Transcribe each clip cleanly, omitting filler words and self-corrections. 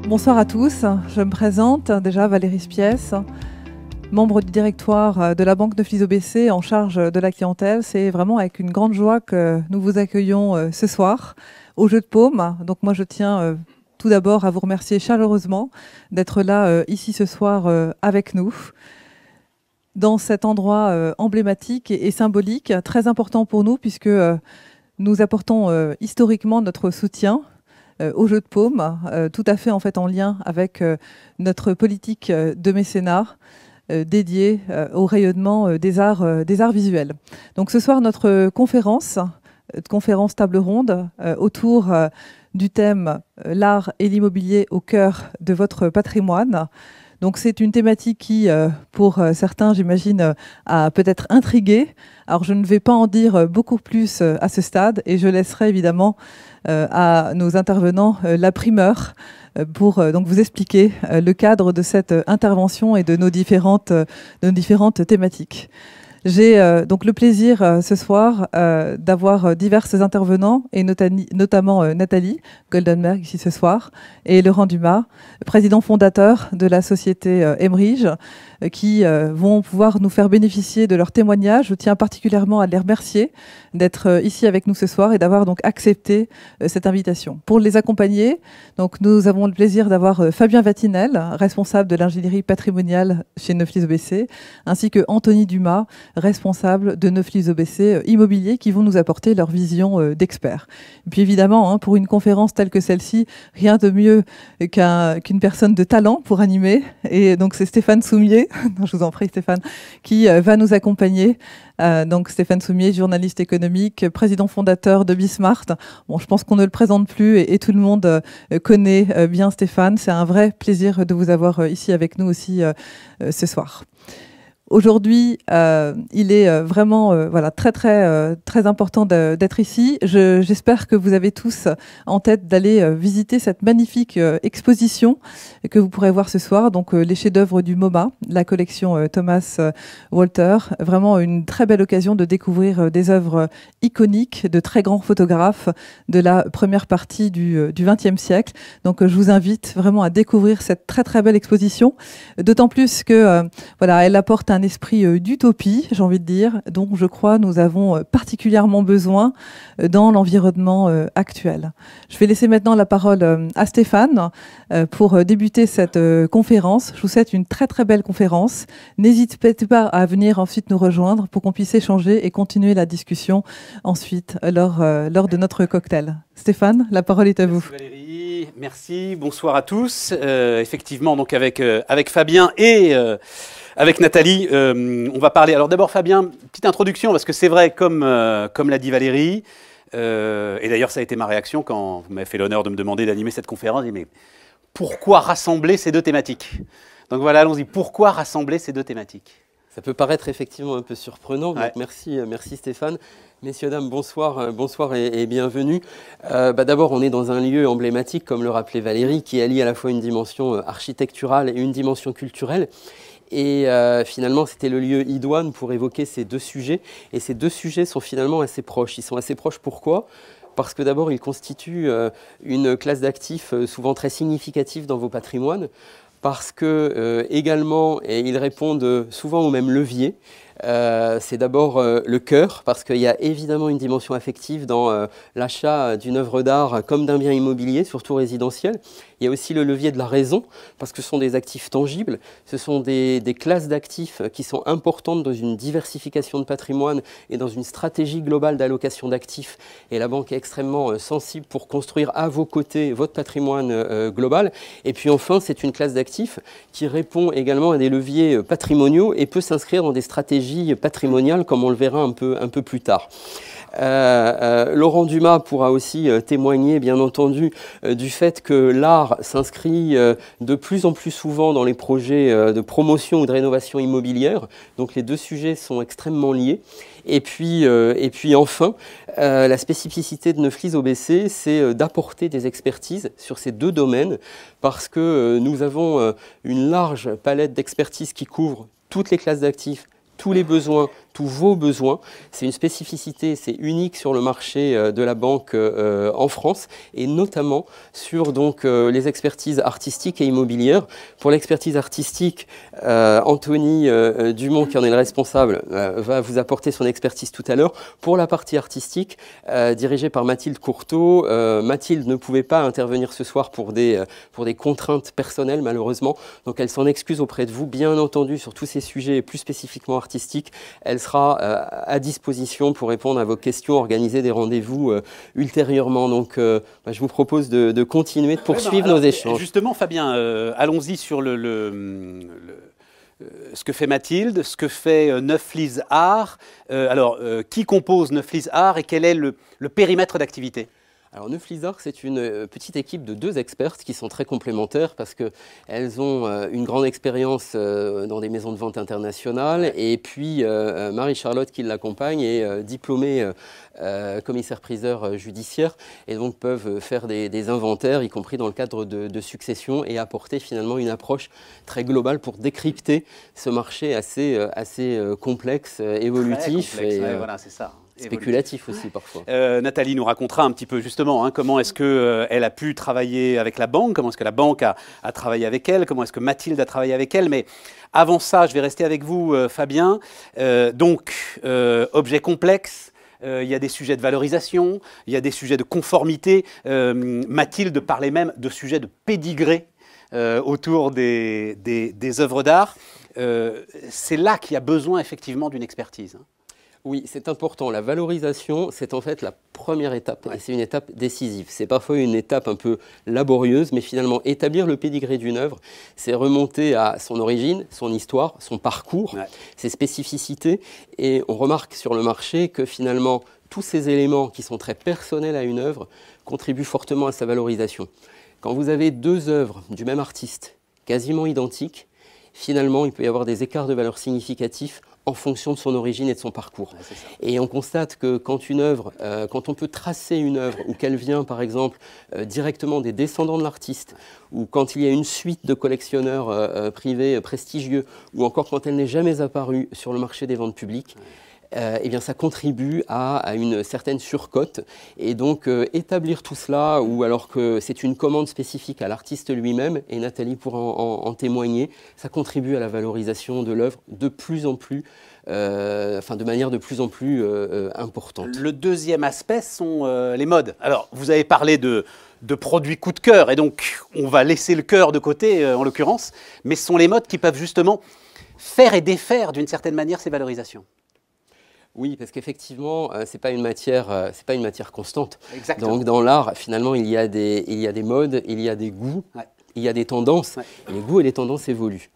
Bonsoir à tous, je me présente déjà Valérie Spiès, membre du directoire de la Banque Neuflize OBC en charge de la clientèle. C'est vraiment avec une grande joie que nous vous accueillons ce soir au Jeu de Paume. Donc moi je tiens tout d'abord à vous remercier chaleureusement d'être là ici ce soir avec nous dans cet endroit emblématique et symbolique, très important pour nous puisque nous apportons historiquement notre soutien au Jeu de Paume, tout à fait en fait en lien avec notre politique de mécénat dédiée au rayonnement des arts visuels. Donc ce soir, notre conférence table ronde autour du thème l'art et l'immobilier au cœur de votre patrimoine. Donc c'est une thématique qui, pour certains, j'imagine, a peut-être intrigué. Alors je ne vais pas en dire beaucoup plus à ce stade et je laisserai évidemment à nos intervenants la primeur pour donc vous expliquer le cadre de cette intervention et de nos différentes thématiques. J'ai donc le plaisir ce soir d'avoir diverses intervenants, et notamment Nathalie Goldenberg ici ce soir, et Laurent Dumas, président fondateur de la société Emerige, qui vont pouvoir nous faire bénéficier de leur témoignage. Je tiens particulièrement à les remercier d'être ici avec nous ce soir et d'avoir donc accepté cette invitation. Pour les accompagner, donc nous avons le plaisir d'avoir Fabien Vatinel, responsable de l'ingénierie patrimoniale chez Neuflize OBC, ainsi que Anthony Dumas, responsable de Neuflize OBC Immobilier, qui vont nous apporter leur vision d'experts. Et puis évidemment, pour une conférence telle que celle-ci, rien de mieux qu'une personne de talent pour animer. Et donc c'est Stéphane Soumier, je vous en prie Stéphane, qui va nous accompagner. Donc Stéphane Soumier, journaliste économique, président fondateur de Bismart. Bon, je pense qu'on ne le présente plus et tout le monde connaît bien Stéphane. C'est un vrai plaisir de vous avoir ici avec nous aussi ce soir. Aujourd'hui, il est vraiment voilà, très important d'être ici. J'espère que vous avez tous en tête d'aller visiter cette magnifique exposition que vous pourrez voir ce soir. Donc les chefs-d'œuvre du MoMA, la collection Thomas Walter. Vraiment une très belle occasion de découvrir des œuvres iconiques de très grands photographes de la première partie du XXe siècle. Donc je vous invite vraiment à découvrir cette très belle exposition. D'autant plus que voilà, elle apporte un esprit d'utopie, j'ai envie de dire, dont je crois nous avons particulièrement besoin dans l'environnement actuel. Je vais laisser maintenant la parole à Stéphane pour débuter cette conférence. Je vous souhaite une très belle conférence. N'hésitez pas à venir ensuite nous rejoindre pour qu'on puisse échanger et continuer la discussion ensuite lors de notre cocktail. Stéphane, la parole est à vous. Merci Valérie, merci, bonsoir à tous. Effectivement, donc avec Fabien et avec Nathalie, on va parler. Alors d'abord Fabien, petite introduction, parce que c'est vrai, comme l'a dit Valérie, et d'ailleurs ça a été ma réaction quand vous m'avez fait l'honneur de me demander d'animer cette conférence, j'ai dit mais pourquoi rassembler ces deux thématiques? Donc voilà, allons-y, pourquoi rassembler ces deux thématiques? Ça peut paraître effectivement un peu surprenant, donc ouais. Merci Stéphane. Messieurs, dames, bonsoir et bienvenue. D'abord, on est dans un lieu emblématique, comme le rappelait Valérie, qui allie à la fois une dimension architecturale et une dimension culturelle. Et finalement, c'était le lieu idoine pour évoquer ces deux sujets. Et ces deux sujets sont finalement assez proches. Ils sont assez proches pourquoi ? Parce que d'abord, ils constituent une classe d'actifs souvent très significative dans vos patrimoines. Parce que également, et ils répondent souvent au même levier. C'est d'abord le cœur, parce qu'il y a évidemment une dimension affective dans l'achat d'une œuvre d'art comme d'un bien immobilier, surtout résidentiel. Il y a aussi le levier de la raison, parce que ce sont des actifs tangibles, ce sont des classes d'actifs qui sont importantes dans une diversification de patrimoine et dans une stratégie globale d'allocation d'actifs. Et la banque est extrêmement sensible pour construire à vos côtés votre patrimoine global. Et puis enfin, c'est une classe d'actifs qui répond également à des leviers patrimoniaux et peut s'inscrire dans des stratégies patrimoniales, comme on le verra un peu plus tard. Laurent Dumas pourra aussi témoigner, bien entendu, du fait que l'art s'inscrit de plus en plus souvent dans les projets de promotion ou de rénovation immobilière. Donc les deux sujets sont extrêmement liés. Et puis enfin, la spécificité de Neuflize OBC, c'est d'apporter des expertises sur ces deux domaines, parce que nous avons une large palette d'expertise qui couvre toutes les classes d'actifs, tous les besoins, tous vos besoins. C'est une spécificité, c'est unique sur le marché de la banque en France, et notamment sur donc, les expertises artistiques et immobilières. Pour l'expertise artistique, Anthony Dumont, qui en est le responsable, va vous apporter son expertise tout à l'heure. Pour la partie artistique, dirigée par Mathilde Courteau, Mathilde ne pouvait pas intervenir ce soir pour des contraintes personnelles, malheureusement, donc elle s'en excuse auprès de vous. Bien entendu, sur tous ces sujets plus spécifiquement artistiques, elle sera à disposition pour répondre à vos questions, organiser des rendez-vous ultérieurement. Donc je vous propose de continuer, de poursuivre nos échanges. Justement, Fabien, allons-y sur ce que fait Mathilde, ce que fait Neuflize Art. Qui compose Neuflize Art et quel est le périmètre d'activité? Alors Neuflize Art, c'est une petite équipe de 2 expertes qui sont très complémentaires parce qu'elles ont une grande expérience dans des maisons de vente internationales, et puis Marie-Charlotte qui l'accompagne est diplômée commissaire-priseur judiciaire, et donc peuvent faire des inventaires, y compris dans le cadre de succession, et apporter finalement une approche très globale pour décrypter ce marché assez complexe, évolutif. Très complexe, voilà, c'est ça. Spéculatif aussi parfois. Nathalie nous racontera un petit peu justement comment est-ce qu'elle a pu travailler avec la banque, comment est-ce que la banque a travaillé avec elle, comment est-ce que Mathilde a travaillé avec elle. Mais avant ça, je vais rester avec vous, Fabien. Objet complexe. Il y a des sujets de valorisation, il y a des sujets de conformité. Mathilde parlait même de sujets de pédigré autour des œuvres d'art. C'est là qu'il y a besoin effectivement d'une expertise. Oui, c'est important. La valorisation, c'est en fait la première étape, et c'est une étape décisive. C'est parfois une étape un peu laborieuse, mais finalement, établir le pédigré d'une œuvre, c'est remonter à son origine, son histoire, son parcours, ses spécificités, et on remarque sur le marché que finalement, tous ces éléments qui sont très personnels à une œuvre contribuent fortement à sa valorisation. Quand vous avez 2 œuvres du même artiste, quasiment identiques, finalement, il peut y avoir des écarts de valeur significatifs en fonction de son origine et de son parcours. Et on constate que quand on peut tracer une œuvre, ou qu'elle vient par exemple directement des descendants de l'artiste, ou quand il y a une suite de collectionneurs privés prestigieux, ou encore quand elle n'est jamais apparue sur le marché des ventes publiques, eh bien, ça contribue à une certaine surcote. Et donc, établir tout cela, ou alors que c'est une commande spécifique à l'artiste lui-même, et Nathalie pourra en témoigner, ça contribue à la valorisation de l'œuvre de plus en plus, de manière de plus en plus importante. Le deuxième aspect sont les modes. Alors, vous avez parlé de produits coup de cœur, et donc on va laisser le cœur de côté, en l'occurrence, mais ce sont les modes qui peuvent justement faire et défaire d'une certaine manière ces valorisations. Oui, parce qu'effectivement, c'est pas une matière constante. Exactement. Donc dans l'art, finalement, il y a des modes, il y a des goûts, il y a des tendances. Et les goûts et les tendances évoluent.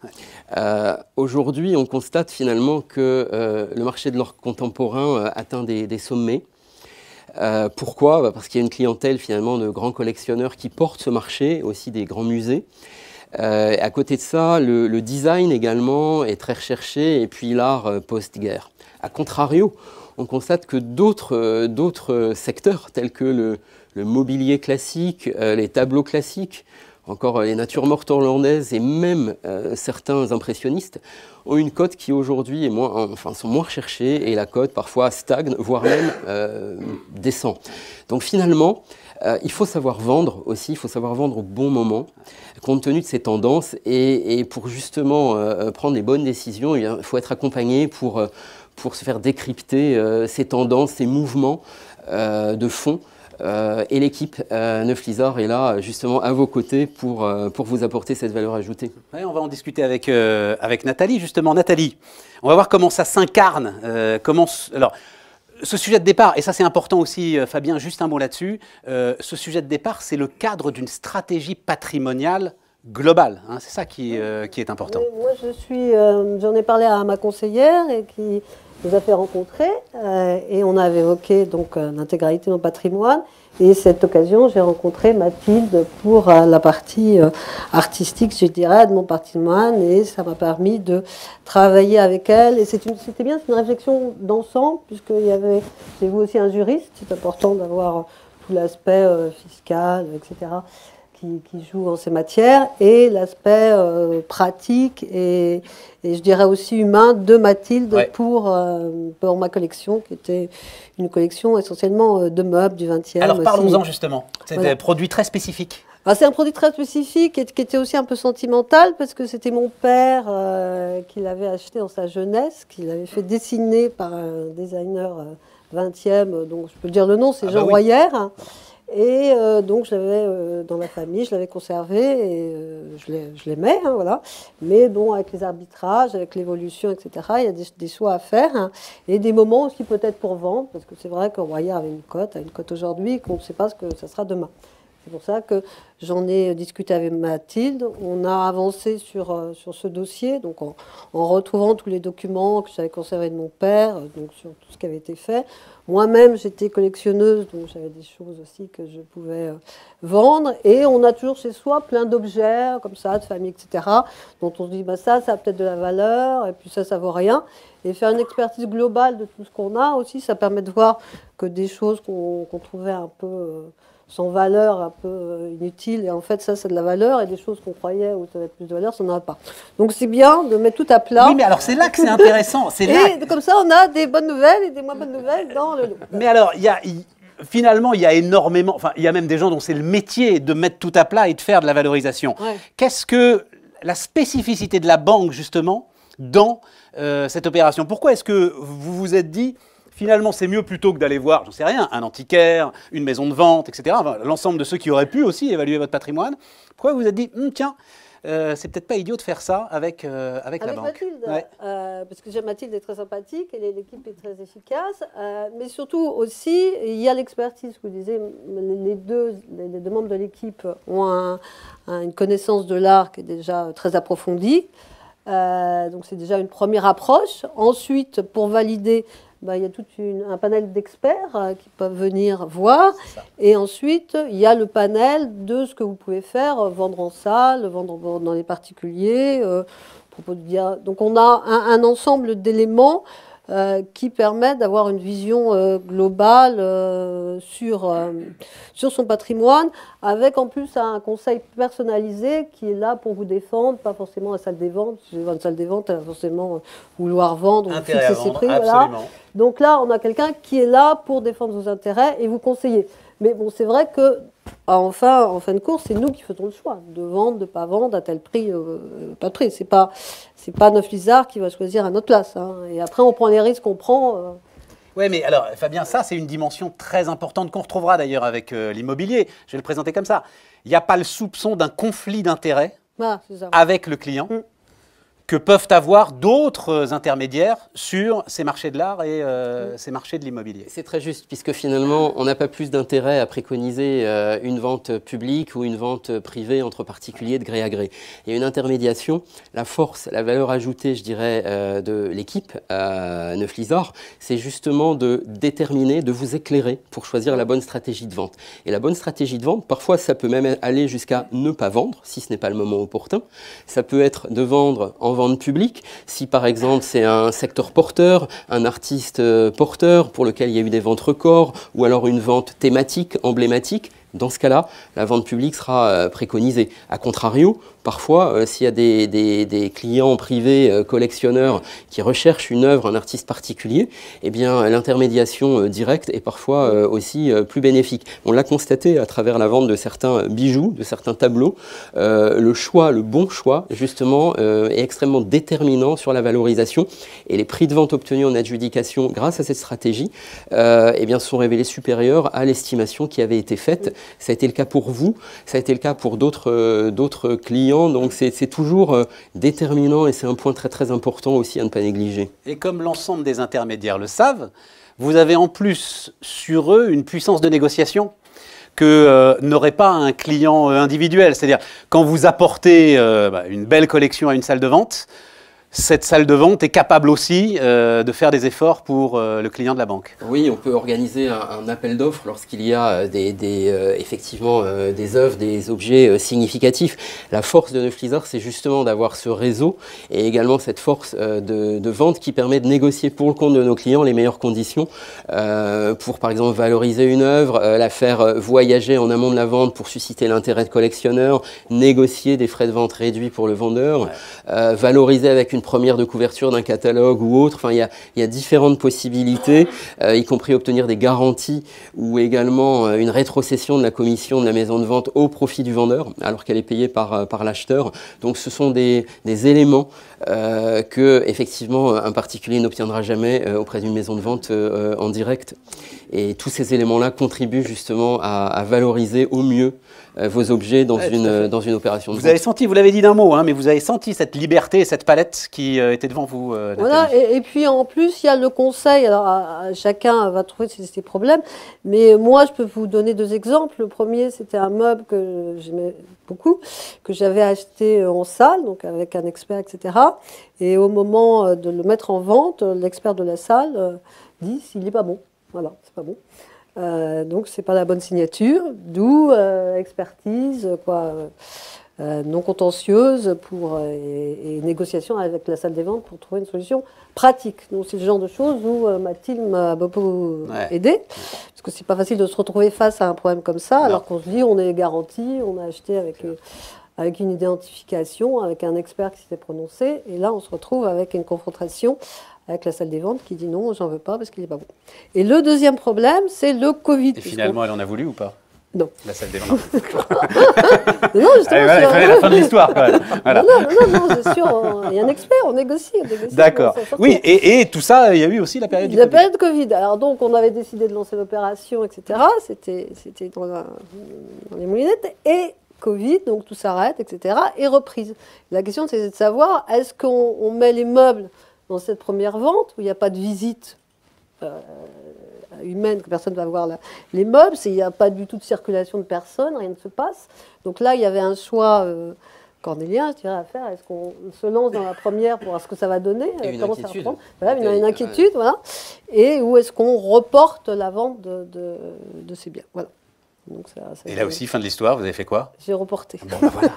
Aujourd'hui, on constate finalement que le marché de l'art contemporain atteint des sommets. Pourquoi ? Parce qu'il y a une clientèle finalement de grands collectionneurs qui portent ce marché, aussi des grands musées. À côté de ça, le design également est très recherché, et puis l'art post-guerre. A contrario, on constate que d'autres secteurs, tels que le mobilier classique, les tableaux classiques, encore les natures mortes hollandaises et même certains impressionnistes, ont une cote qui aujourd'hui sont moins recherchées, et la cote parfois stagne, voire même descend. Donc finalement, il faut savoir vendre aussi, il faut savoir vendre au bon moment, compte tenu de ces tendances, et pour justement prendre les bonnes décisions, il faut être accompagné pour se faire décrypter ces tendances, ces mouvements de fond. Et l'équipe Neuflize Art est là justement à vos côtés pour vous apporter cette valeur ajoutée. Ouais, on va en discuter avec Nathalie, justement. Nathalie, on va voir comment ça s'incarne. Alors, ce sujet de départ, et ça c'est important aussi, Fabien, juste un mot là-dessus, ce sujet de départ, c'est le cadre d'une stratégie patrimoniale globale, hein, c'est ça qui est important. Oui, moi j'en ai parlé à ma conseillère et qui nous a fait rencontrer, et on avait évoqué donc l'intégralité de mon patrimoine, et cette occasion j'ai rencontré Mathilde pour la partie artistique, je dirais, de mon patrimoine, et ça m'a permis de travailler avec elle, et c'était bien, c'est une réflexion d'ensemble, puisqu'il y avait, c'est vous aussi un juriste, c'est important d'avoir tout l'aspect fiscal, etc., qui joue en ces matières, et l'aspect pratique et je dirais aussi humain de Mathilde pour ma collection, qui était une collection essentiellement de meubles du XXe. Alors parlons-en justement, c'est des produits très spécifiques. C'est un produit très spécifique et qui était aussi un peu sentimental parce que c'était mon père qui l'avait acheté dans sa jeunesse, qui l'avait fait dessiner par un designer 20e, donc je peux dire le nom, c'est Jean Royer. Et donc je l'avais dans la famille, je l'avais conservé et je l'aimais, hein, voilà. Mais bon, avec les arbitrages, avec l'évolution, etc., il y a des choix à faire, hein, et des moments aussi peut-être pour vendre, parce que c'est vrai que Royer avait a une cote aujourd'hui, qu'on ne sait pas ce que ça sera demain. C'est pour ça que j'en ai discuté avec Mathilde. On a avancé sur ce dossier, donc en retrouvant tous les documents que j'avais conservés de mon père, donc sur tout ce qui avait été fait. Moi-même, j'étais collectionneuse, donc j'avais des choses aussi que je pouvais vendre. Et on a toujours chez soi plein d'objets, comme ça, de famille, etc., dont on se dit, ça a peut-être de la valeur, et puis ça vaut rien. Et faire une expertise globale de tout ce qu'on a aussi, ça permet de voir que des choses qu'on trouvait un peu sans valeur, un peu inutiles, et en fait, ça, c'est de la valeur, et des choses qu'on croyait où ça avait plus de valeur, ça n'en a pas. Donc, c'est bien de mettre tout à plat. Oui, mais alors, c'est là que c'est intéressant. Et comme ça, on a des bonnes nouvelles et des moins bonnes nouvelles dans le lot. Mais alors, finalement, il y a énormément, il y a même des gens dont c'est le métier de mettre tout à plat et de faire de la valorisation. Ouais. Qu'est-ce que la spécificité de la banque, justement, dans cette opération? Pourquoi est-ce que vous vous êtes dit, finalement, c'est mieux plutôt que d'aller voir, j'en sais rien, un antiquaire, une maison de vente, etc., l'ensemble de ceux qui auraient pu aussi évaluer votre patrimoine. Pourquoi vous vous êtes dit, tiens, c'est peut-être pas idiot de faire ça avec la banque. Mathilde, parce que Mathilde est très sympathique et l'équipe est très efficace, mais surtout aussi, il y a l'expertise. Vous disiez, les deux membres de l'équipe ont une connaissance de l'art qui est déjà très approfondie, donc c'est déjà une première approche. Ensuite, pour valider, il y a tout un panel d'experts qui peuvent venir voir. Et ensuite, il y a le panel de ce que vous pouvez faire, vendre en salle, vendre dans les particuliers. Donc, on a un ensemble d'éléments qui permettent d'avoir une vision globale sur son patrimoine, avec en plus un conseil personnalisé qui est là pour vous défendre, pas forcément la salle des ventes. Si vous avez une salle des ventes, elle va forcément vouloir vendre ou fixer ses prix. Voilà. Donc là, on a quelqu'un qui est là pour défendre vos intérêts et vous conseiller. Mais bon, c'est vrai que en fin de course, c'est nous qui faisons le choix de vendre, de ne pas vendre à tel prix, pas de prix. C'est pas Neuf Lizard qui va choisir à notre place. Hein. Et après, on prend les risques qu'on prend. Oui, mais alors, Fabien, ça, c'est une dimension très importante qu'on retrouvera d'ailleurs avec l'immobilier. Je vais le présenter comme ça. Il n'y a pas le soupçon d'un conflit d'intérêts avec le client que peuvent avoir d'autres intermédiaires sur ces marchés de l'art et ces marchés de l'immobilier. C'est très juste, puisque finalement, on n'a pas plus d'intérêt à préconiser une vente publique ou une vente privée entre particuliers de gré à gré. Il y a une intermédiation, la force, la valeur ajoutée, je dirais, de l'équipe Neuf Lizard, c'est justement de déterminer, de vous éclairer pour choisir la bonne stratégie de vente. Et la bonne stratégie de vente, parfois, ça peut même aller jusqu'à ne pas vendre, si ce n'est pas le moment opportun. Ça peut être de vendre en vente publique, si par exemple c'est un secteur porteur, un artiste porteur pour lequel il y a eu des ventes records, ou alors une vente thématique, emblématique. Dans ce cas-là, la vente publique sera préconisée. A contrario, parfois, s'il y a des clients privés, collectionneurs, qui recherchent une œuvre, un artiste particulier, eh bien, l'intermédiation directe est parfois aussi plus bénéfique. On l'a constaté à travers la vente de certains bijoux, de certains tableaux. Le bon choix, justement, est extrêmement déterminant sur la valorisation. Et les prix de vente obtenus en adjudication grâce à cette stratégie eh bien, sont révélés supérieurs à l'estimation qui avait été faite. Ça a été le cas pour vous, ça a été le cas pour d'autres clients, donc c'est toujours déterminant et c'est un point très très important aussi à ne pas négliger. Et comme l'ensemble des intermédiaires le savent, vous avez en plus sur eux une puissance de négociation que n'aurait pas un client individuel. C'est-à-dire, quand vous apportez une belle collection à une salle de vente, cette salle de vente est capable aussi de faire des efforts pour le client de la banque. Oui, on peut organiser un appel d'offres lorsqu'il y a effectivement des œuvres, des objets significatifs. La force de Neuflisard, c'est justement d'avoir ce réseau et également cette force de vente qui permet de négocier pour le compte de nos clients les meilleures conditions pour, par exemple, valoriser une œuvre, la faire voyager en amont de la vente pour susciter l'intérêt de collectionneurs, négocier des frais de vente réduits pour le vendeur, valoriser avec une première de couverture d'un catalogue ou autre. Enfin, il y a différentes possibilités, y compris obtenir des garanties ou également une rétrocession de la commission de la maison de vente au profit du vendeur, alors qu'elle est payée par l'acheteur. Donc, ce sont des éléments que, effectivement, un particulier n'obtiendra jamais auprès d'une maison de vente en direct. Et tous ces éléments-là contribuent justement à valoriser au mieux vos objets dans une opération de vente. Vous avez senti, vous l'avez dit d'un mot, hein, mais vous avez senti cette liberté, cette palette qui était devant vous, Nathalie. Voilà, et puis en plus, il y a le conseil. Alors, chacun va trouver ses problèmes, mais moi, je peux vous donner 2 exemples. Le premier, c'était un meuble que j'aimais beaucoup, que j'avais acheté en salle, donc avec un expert, etc. Et au moment de le mettre en vente, l'expert de la salle dit s'il n'est pas bon. Voilà, c'est pas bon. Donc, c'est pas la bonne signature, d'où expertise, non contentieuse et négociation avec la salle des ventes pour trouver une solution pratique. Donc, c'est le genre de choses où Mathilde m'a beaucoup aidé, parce que c'est pas facile de se retrouver face à un problème comme ça, alors qu'on se dit on est garanti, on a acheté avec une identification, avec un expert qui s'était prononcé, et là, on se retrouve avec une confrontation avec la salle des ventes qui dit non, j'en veux pas parce qu'il n'est pas bon. Et le deuxième problème, c'est le Covid. Et finalement, elle en a voulu ou pas? Non. La salle des ventes. Non, justement. Allez, voilà, il fallait la fin de l'histoire, quand même. Voilà. Non, c'est sûr, il y a un expert, on négocie. D'accord. Oui, et tout ça, il y a eu aussi la période du Covid. La période Covid. Alors donc, on avait décidé de lancer l'opération, etc. C'était dans les moulinettes. Et Covid, donc tout s'arrête, etc. Et reprise. La question, c'est de savoir, est-ce qu'on met les meubles dans cette première vente, où il n'y a pas de visite humaine, que personne ne va voir les meubles, il n'y a pas du tout de circulation de personnes, rien ne se passe. Donc là, il y avait un choix cornélien, je dirais, à faire. Est-ce qu'on se lance dans la première pour voir ce que ça va donner? Une inquiétude. Voilà, une inquiétude, voilà. Et où est-ce qu'on reporte la vente de ces biens? Voilà. Donc ça et là aussi, fin de l'histoire, vous avez fait quoi? J'ai reporté. Bon, ben voilà,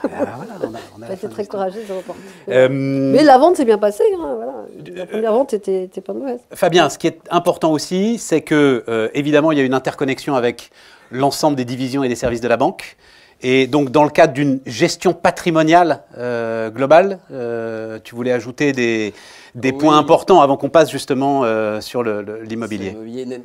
on a été très courageuse de reporter. Mais la vente s'est bien passée. Hein, voilà. La première vente était pas mauvaise. Fabien, ce qui est important aussi, c'est que, évidemment, il y a une interconnexion avec l'ensemble des divisions et des services de la banque. Et donc, dans le cadre d'une gestion patrimoniale globale, tu voulais ajouter des points importants avant qu'on passe justement sur l'immobilier.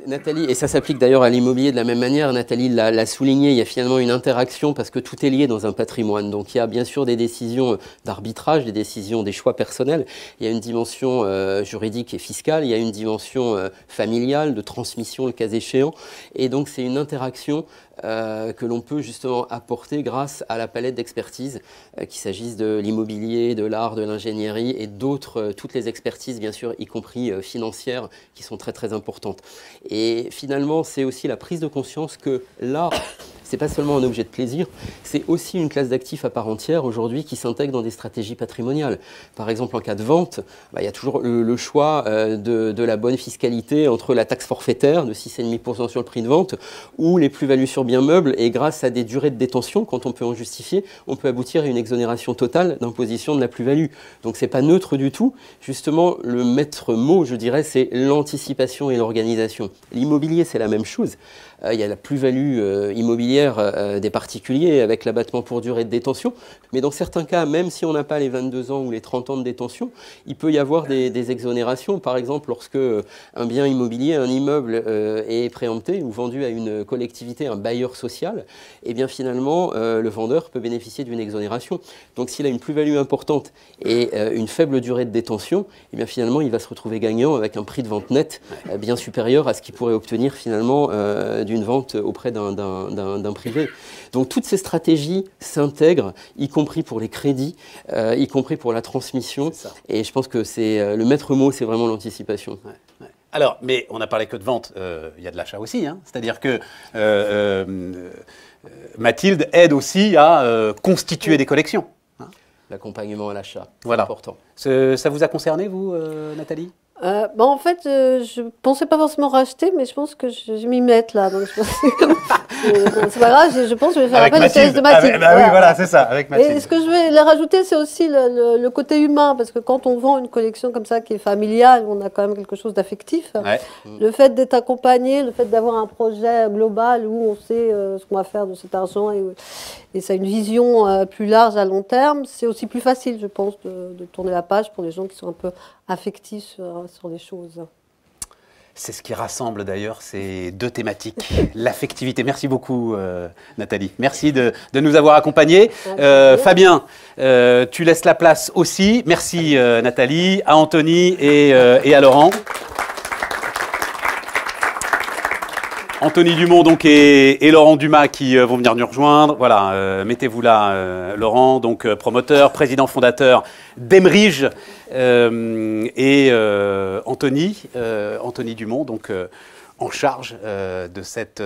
Nathalie, et ça s'applique d'ailleurs à l'immobilier de la même manière, Nathalie l'a souligné, il y a finalement une interaction parce que tout est lié dans un patrimoine. Donc il y a bien sûr des décisions d'arbitrage, des décisions, des choix personnels, il y a une dimension juridique et fiscale, il y a une dimension familiale, de transmission le cas échéant. Et donc c'est une interaction que l'on peut justement apporter grâce à la palette d'expertise, qu'il s'agisse de l'immobilier, de l'art, de l'ingénierie et d'autres, toutes les expertises bien sûr, y compris financières, qui sont très très importantes. Et finalement, c'est aussi la prise de conscience que l'art, c'est pas seulement un objet de plaisir, c'est aussi une classe d'actifs à part entière aujourd'hui qui s'intègre dans des stratégies patrimoniales. Par exemple, en cas de vente, il y a toujours le choix de la bonne fiscalité entre la taxe forfaitaire de 6,5% sur le prix de vente ou les plus-values sur biens meubles, et grâce à des durées de détention, quand on peut en justifier, on peut aboutir à une exonération totale d'imposition de la plus-value. Donc c'est pas neutre du tout. Justement, le maître mot, je dirais, c'est l'anticipation et l'organisation. L'immobilier, c'est la même chose. Il y a la plus-value immobilière des particuliers avec l'abattement pour durée de détention. Mais dans certains cas, même si on n'a pas les 22 ans ou les 30 ans de détention, il peut y avoir des exonérations. Par exemple, lorsque un bien immobilier, un immeuble est préempté ou vendu à une collectivité, un bailleur social, et bien finalement, le vendeur peut bénéficier d'une exonération. Donc s'il a une plus-value importante et une faible durée de détention, et bien finalement, il va se retrouver gagnant avec un prix de vente net bien supérieur à ce qu'il pourrait obtenir finalement d'une vente auprès d'un privé. Donc toutes ces stratégies s'intègrent, y compris pour les crédits, y compris pour la transmission. Et je pense que c'est le maître mot, c'est vraiment l'anticipation. Ouais. Alors, mais on n'a parlé que de vente, il y a de l'achat aussi. Hein. C'est-à-dire que Mathilde aide aussi à constituer des collections. l'accompagnement à l'achat. Voilà. C'est important. Ça vous a concerné, vous, Nathalie? En fait, je pensais pas forcément racheter, mais je pense que je vais m'y mettre là. Donc c'est pas grave, je pense que je vais faire appel au service de Mathilde. Oui, voilà, c'est ça, avec Mathilde. Et ce que je vais les rajouter, c'est aussi le côté humain, parce que quand on vend une collection comme ça qui est familiale, on a quand même quelque chose d'affectif. Ouais. Le fait d'être accompagné, le fait d'avoir un projet global où on sait ce qu'on va faire de cet argent et ça a une vision plus large à long terme, c'est aussi plus facile, je pense, de tourner la page pour les gens qui sont un peu affectifs sur les choses. C'est ce qui rassemble d'ailleurs ces deux thématiques, l'affectivité. Merci beaucoup Nathalie, merci de nous avoir accompagnés. Fabien, tu laisses la place aussi. Merci Nathalie, à Anthony et à Laurent. Anthony Dumont donc, et Laurent Dumas qui vont venir nous rejoindre. Voilà, mettez-vous là, Laurent, donc promoteur, président fondateur d'Emerige, et Anthony Dumont, donc en charge de cette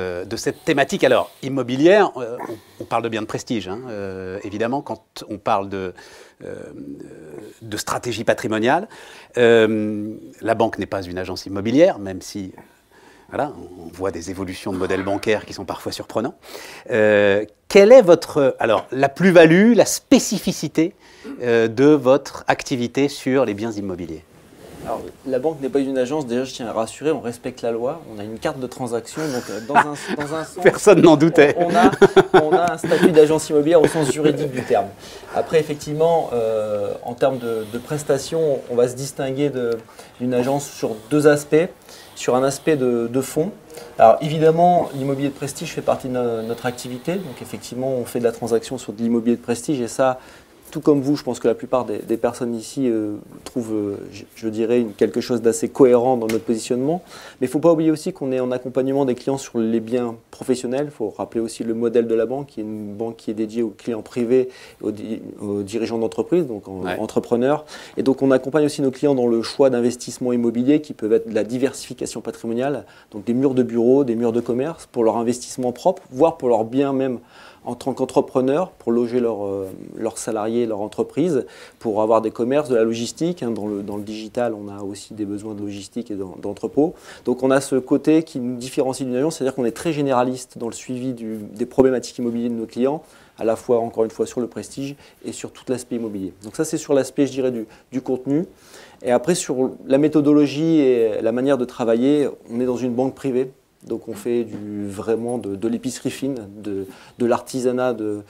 thématique. Alors, immobilière, on parle de biens de prestige, hein, évidemment, quand on parle de stratégie patrimoniale. La banque n'est pas une agence immobilière, même si... Voilà, on voit des évolutions de modèles bancaires qui sont parfois surprenants. Quelle est la plus-value, la spécificité de votre activité sur les biens immobiliers? Alors, la banque n'est pas une agence, déjà je tiens à rassurer, on respecte la loi, on a une carte de transaction, donc dans un sens... Personne n'en doutait. On a un statut d'agence immobilière au sens juridique du terme. Après, effectivement, en termes de prestations, on va se distinguer d'une agence sur deux aspects. Sur un aspect de fonds. Alors évidemment, l'immobilier de prestige fait partie de notre activité. Donc effectivement, on fait de la transaction sur de l'immobilier de prestige et ça, tout comme vous, je pense que la plupart des personnes ici trouvent, je dirais, quelque chose d'assez cohérent dans notre positionnement. Mais il ne faut pas oublier aussi qu'on est en accompagnement des clients sur les biens professionnels. Il faut rappeler aussi le modèle de la banque, qui est une banque qui est dédiée aux clients privés, aux dirigeants d'entreprise, donc entrepreneurs. Et donc on accompagne aussi nos clients dans le choix d'investissement immobilier qui peuvent être de la diversification patrimoniale, donc des murs de bureaux, des murs de commerce pour leur investissement propre, voire pour leurs biens même en tant qu'entrepreneurs, pour loger leurs salariés, leur entreprise, pour avoir des commerces, de la logistique. Hein, dans le digital, on a aussi des besoins de logistique et d'entrepôt. Donc on a ce côté qui nous différencie d'une agence, c'est-à-dire qu'on est très généraliste dans le suivi des problématiques immobilières de nos clients, à la fois, encore une fois, sur le prestige et sur tout l'aspect immobilier. Donc ça, c'est sur l'aspect, je dirais, du contenu. Et après, sur la méthodologie et la manière de travailler, on est dans une banque privée. Donc on fait vraiment de l'épicerie fine, de l'artisanat de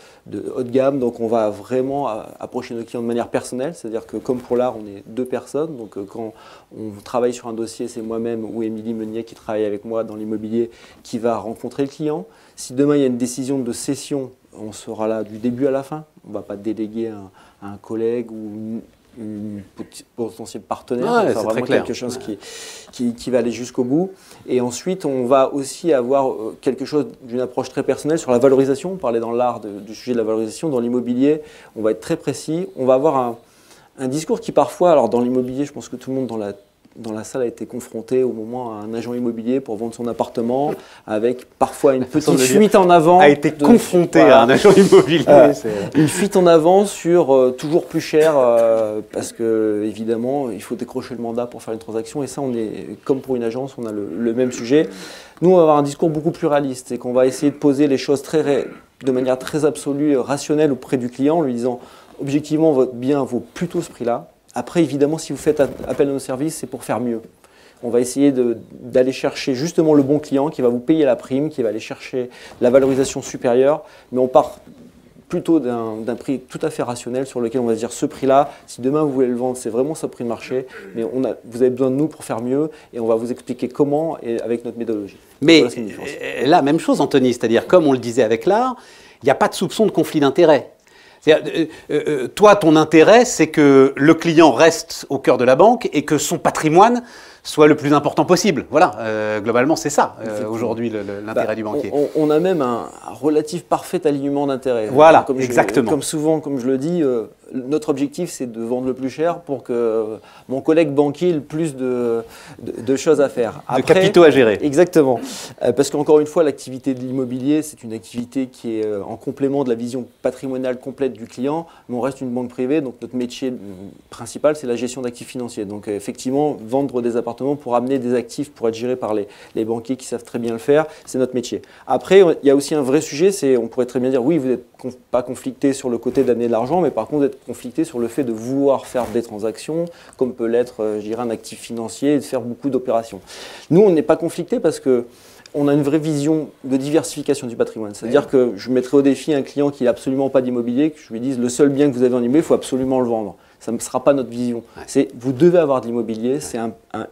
haut de gamme. Donc on va vraiment approcher nos clients de manière personnelle. C'est-à-dire que comme pour l'art, on est deux personnes. Donc quand on travaille sur un dossier, c'est moi-même ou Émilie Meunier qui travaille avec moi dans l'immobilier qui va rencontrer le client. Si demain il y a une décision de cession, on sera là du début à la fin. On ne va pas déléguer à un collègue ou une potentiel partenaire, c'est vraiment quelque chose qui va aller jusqu'au bout. Et ensuite, on va aussi avoir quelque chose d'une approche très personnelle sur la valorisation. On parlait dans l'art du sujet de la valorisation. Dans l'immobilier, on va être très précis. On va avoir un discours qui parfois, alors dans l'immobilier, je pense que tout le monde dans la salle a été confronté au moment à un agent immobilier pour vendre son appartement, avec parfois une petite fuite en avant. A été confronté à un agent immobilier. Une fuite en avant sur toujours plus cher, parce que évidemment, il faut décrocher le mandat pour faire une transaction. Et ça, on est comme pour une agence, on a le même sujet. Nous, on va avoir un discours beaucoup plus réaliste et qu'on va essayer de poser les choses de manière très absolue, rationnelle auprès du client, en lui disant objectivement, votre bien vaut plutôt ce prix-là. Après, évidemment, si vous faites appel à nos services, c'est pour faire mieux. On va essayer d'aller chercher justement le bon client qui va vous payer la prime, qui va aller chercher la valorisation supérieure. Mais on part plutôt d'un prix tout à fait rationnel sur lequel on va se dire ce prix-là, si demain vous voulez le vendre, c'est vraiment ce prix de marché. Mais vous avez besoin de nous pour faire mieux et on va vous expliquer comment et avec notre méthodologie. Mais là, même chose, Anthony, c'est-à-dire comme on le disait avec l'art, il n'y a pas de soupçon de conflit d'intérêt. Toi, ton intérêt, c'est que le client reste au cœur de la banque et que son patrimoine soit le plus important possible. Voilà, globalement, c'est ça, aujourd'hui, l'intérêt du banquier. On a même un relatif parfait alignement d'intérêts. Voilà, exactement. Comme souvent, comme je le dis, notre objectif, c'est de vendre le plus cher pour que mon collègue banquier ait le plus de choses à faire. De capitaux à gérer. Exactement. Parce qu'encore une fois, l'activité de l'immobilier, c'est une activité qui est en complément de la vision patrimoniale complète du client, mais on reste une banque privée, donc notre métier principal, c'est la gestion d'actifs financiers. Donc effectivement, vendre des appartements pour amener des actifs pour être gérés par les banquiers qui savent très bien le faire, c'est notre métier. Après, il y a aussi un vrai sujet, c'est, on pourrait très bien dire, oui, vous n'êtes pas conflicté sur le côté d'amener de l'argent, mais par contre, vous êtes conflicté sur le fait de vouloir faire des transactions, comme peut l'être, je dirais, un actif financier, et de faire beaucoup d'opérations. Nous, on n'est pas conflicté parce que on a une vraie vision de diversification du patrimoine. C'est-à-dire que je mettrai au défi un client qui n'a absolument pas d'immobilier, que je lui dise, le seul bien que vous avez en immobilier, il faut absolument le vendre. Ça ne sera pas notre vision. C'est, vous devez avoir de l'immobilier, c'est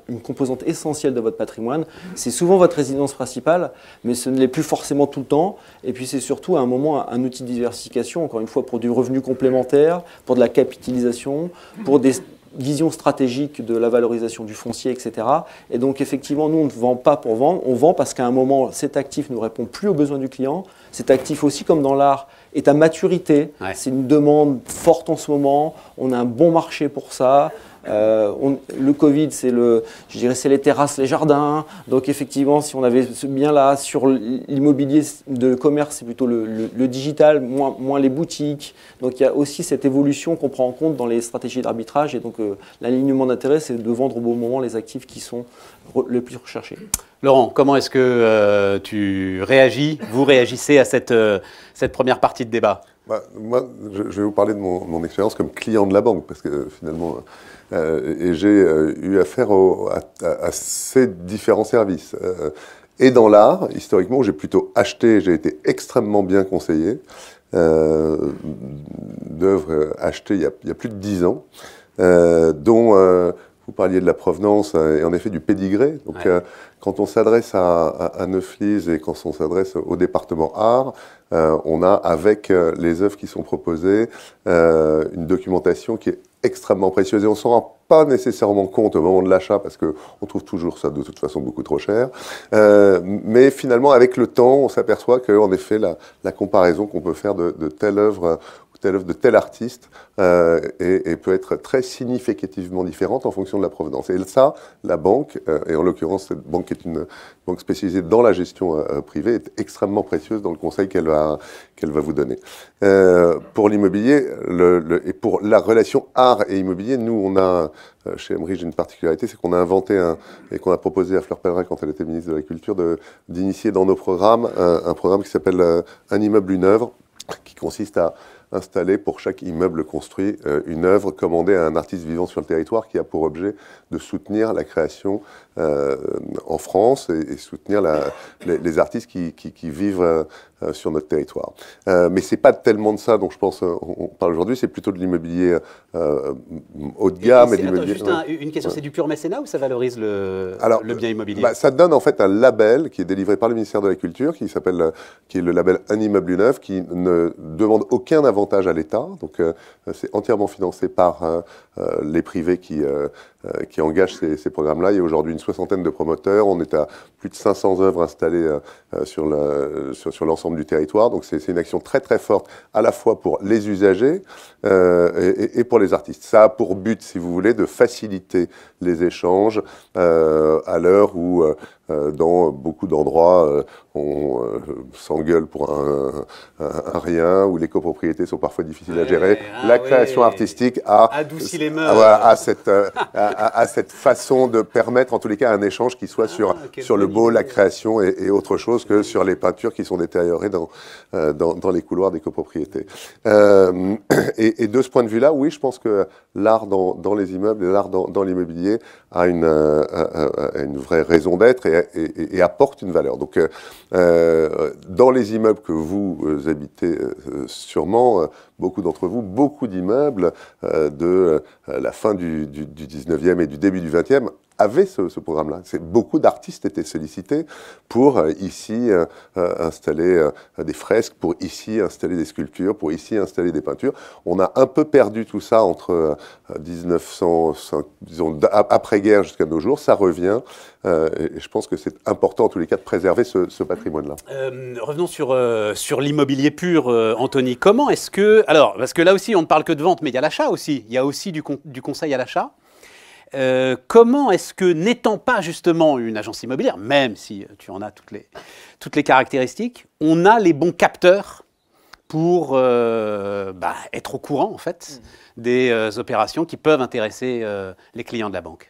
une composante essentielle de votre patrimoine. C'est souvent votre résidence principale, mais ce ne l'est plus forcément tout le temps. Et puis c'est surtout à un moment un outil de diversification, encore une fois, pour du revenu complémentaire, pour de la capitalisation, pour des vision stratégique de la valorisation du foncier, etc. Et donc effectivement, nous, on ne vend pas pour vendre, on vend parce qu'à un moment, cet actif ne répond plus aux besoins du client. Cet actif aussi, comme dans l'art, est à maturité. Ouais. C'est une demande forte en ce moment, on a un bon marché pour ça. Le Covid, c'est les terrasses, les jardins. Donc effectivement, si on avait ce bien-là sur l'immobilier de commerce, c'est plutôt le digital, moins les boutiques. Donc il y a aussi cette évolution qu'on prend en compte dans les stratégies d'arbitrage. Et donc l'alignement d'intérêt, c'est de vendre au bon moment les actifs qui sont les plus recherchés. Laurent, comment est-ce que vous réagissez à cette première partie de débat? Moi, je vais vous parler de mon expérience comme client de la banque, parce que finalement, et j'ai eu affaire à ces différents services. Et dans l'art, historiquement, j'ai plutôt acheté, j'ai été extrêmement bien conseillé d'œuvres achetées il y a plus de 10 ans, dont vous parliez de la provenance et en effet du pédigré. Donc, ouais. Quand on s'adresse à Neuflize et quand on s'adresse au département art, on a avec les œuvres qui sont proposées une documentation qui est extrêmement précieuse et on ne s'en rend pas nécessairement compte au moment de l'achat parce qu'on trouve toujours ça de toute façon beaucoup trop cher. Mais finalement, avec le temps, on s'aperçoit qu'en effet, la comparaison qu'on peut faire de telle œuvre de tel artiste et peut être très significativement différente en fonction de la provenance. Et ça, la banque, et en l'occurrence cette banque qui est une banque spécialisée dans la gestion privée, est extrêmement précieuse dans le conseil qu'elle va vous donner. Pour l'immobilier et pour la relation art et immobilier, nous on a chez Emery, j'ai une particularité, c'est qu'on a inventé et qu'on a proposé à Fleur Pellerin quand elle était ministre de la Culture d'initier dans nos programmes un programme qui s'appelle Un immeuble, une œuvre, qui consiste à installer pour chaque immeuble construit une œuvre commandée à un artiste vivant sur le territoire qui a pour objet de soutenir la création en France et soutenir les artistes qui vivent sur notre territoire. Mais c'est pas tellement de ça dont je pense on parle aujourd'hui, c'est plutôt de l'immobilier haut de gamme. Et l'immobilier. Juste une question, c'est du pur mécénat ou ça valorise le bien immobilier? Ça donne en fait un label qui est délivré par le ministère de la Culture qui est le label Un immeuble, une œuvre, qui ne demande aucun avantage à l'État. Donc c'est entièrement financé par les privés qui engagent ces programmes-là. Il y a aujourd'hui une soixantaine de promoteurs. On est à plus de 500 œuvres installées sur l'ensemble du territoire. Donc c'est une action très très forte à la fois pour les usagers et pour les artistes. Ça a pour but, si vous voulez, de faciliter les échanges à l'heure où dans beaucoup d'endroits on s'engueule pour un rien, où les copropriétés sont parfois difficiles à gérer. La création artistique adoucit les mœurs. A cette façon de permettre en tous les cas un échange qui soit sur le beau, la création et autre chose que sur les peintures qui sont détériorées dans les couloirs des copropriétés. Et de ce point de vue-là, oui, je pense que l'art dans les immeubles et l'art dans l'immobilier a une vraie raison d'être et apporte une valeur. Donc, dans les immeubles que vous habitez sûrement, beaucoup d'entre vous, beaucoup d'immeubles de la fin du 19e et du début du 20e avait ce programme-là. Beaucoup d'artistes étaient sollicités pour ici installer des fresques, pour ici installer des sculptures, pour ici installer des peintures. On a un peu perdu tout ça entre 1900, disons, après-guerre jusqu'à nos jours. Ça revient. Et je pense que c'est important, en tous les cas, de préserver ce patrimoine-là. Revenons sur l'immobilier pur, Anthony. Comment est-ce que... Alors, parce que là aussi, on ne parle que de vente, mais il y a l'achat aussi. Il y a aussi du conseil à l'achat. Comment est-ce que, n'étant pas justement une agence immobilière, même si tu en as toutes les caractéristiques, on a les bons capteurs pour être au courant, en fait, des opérations qui peuvent intéresser les clients de la banque?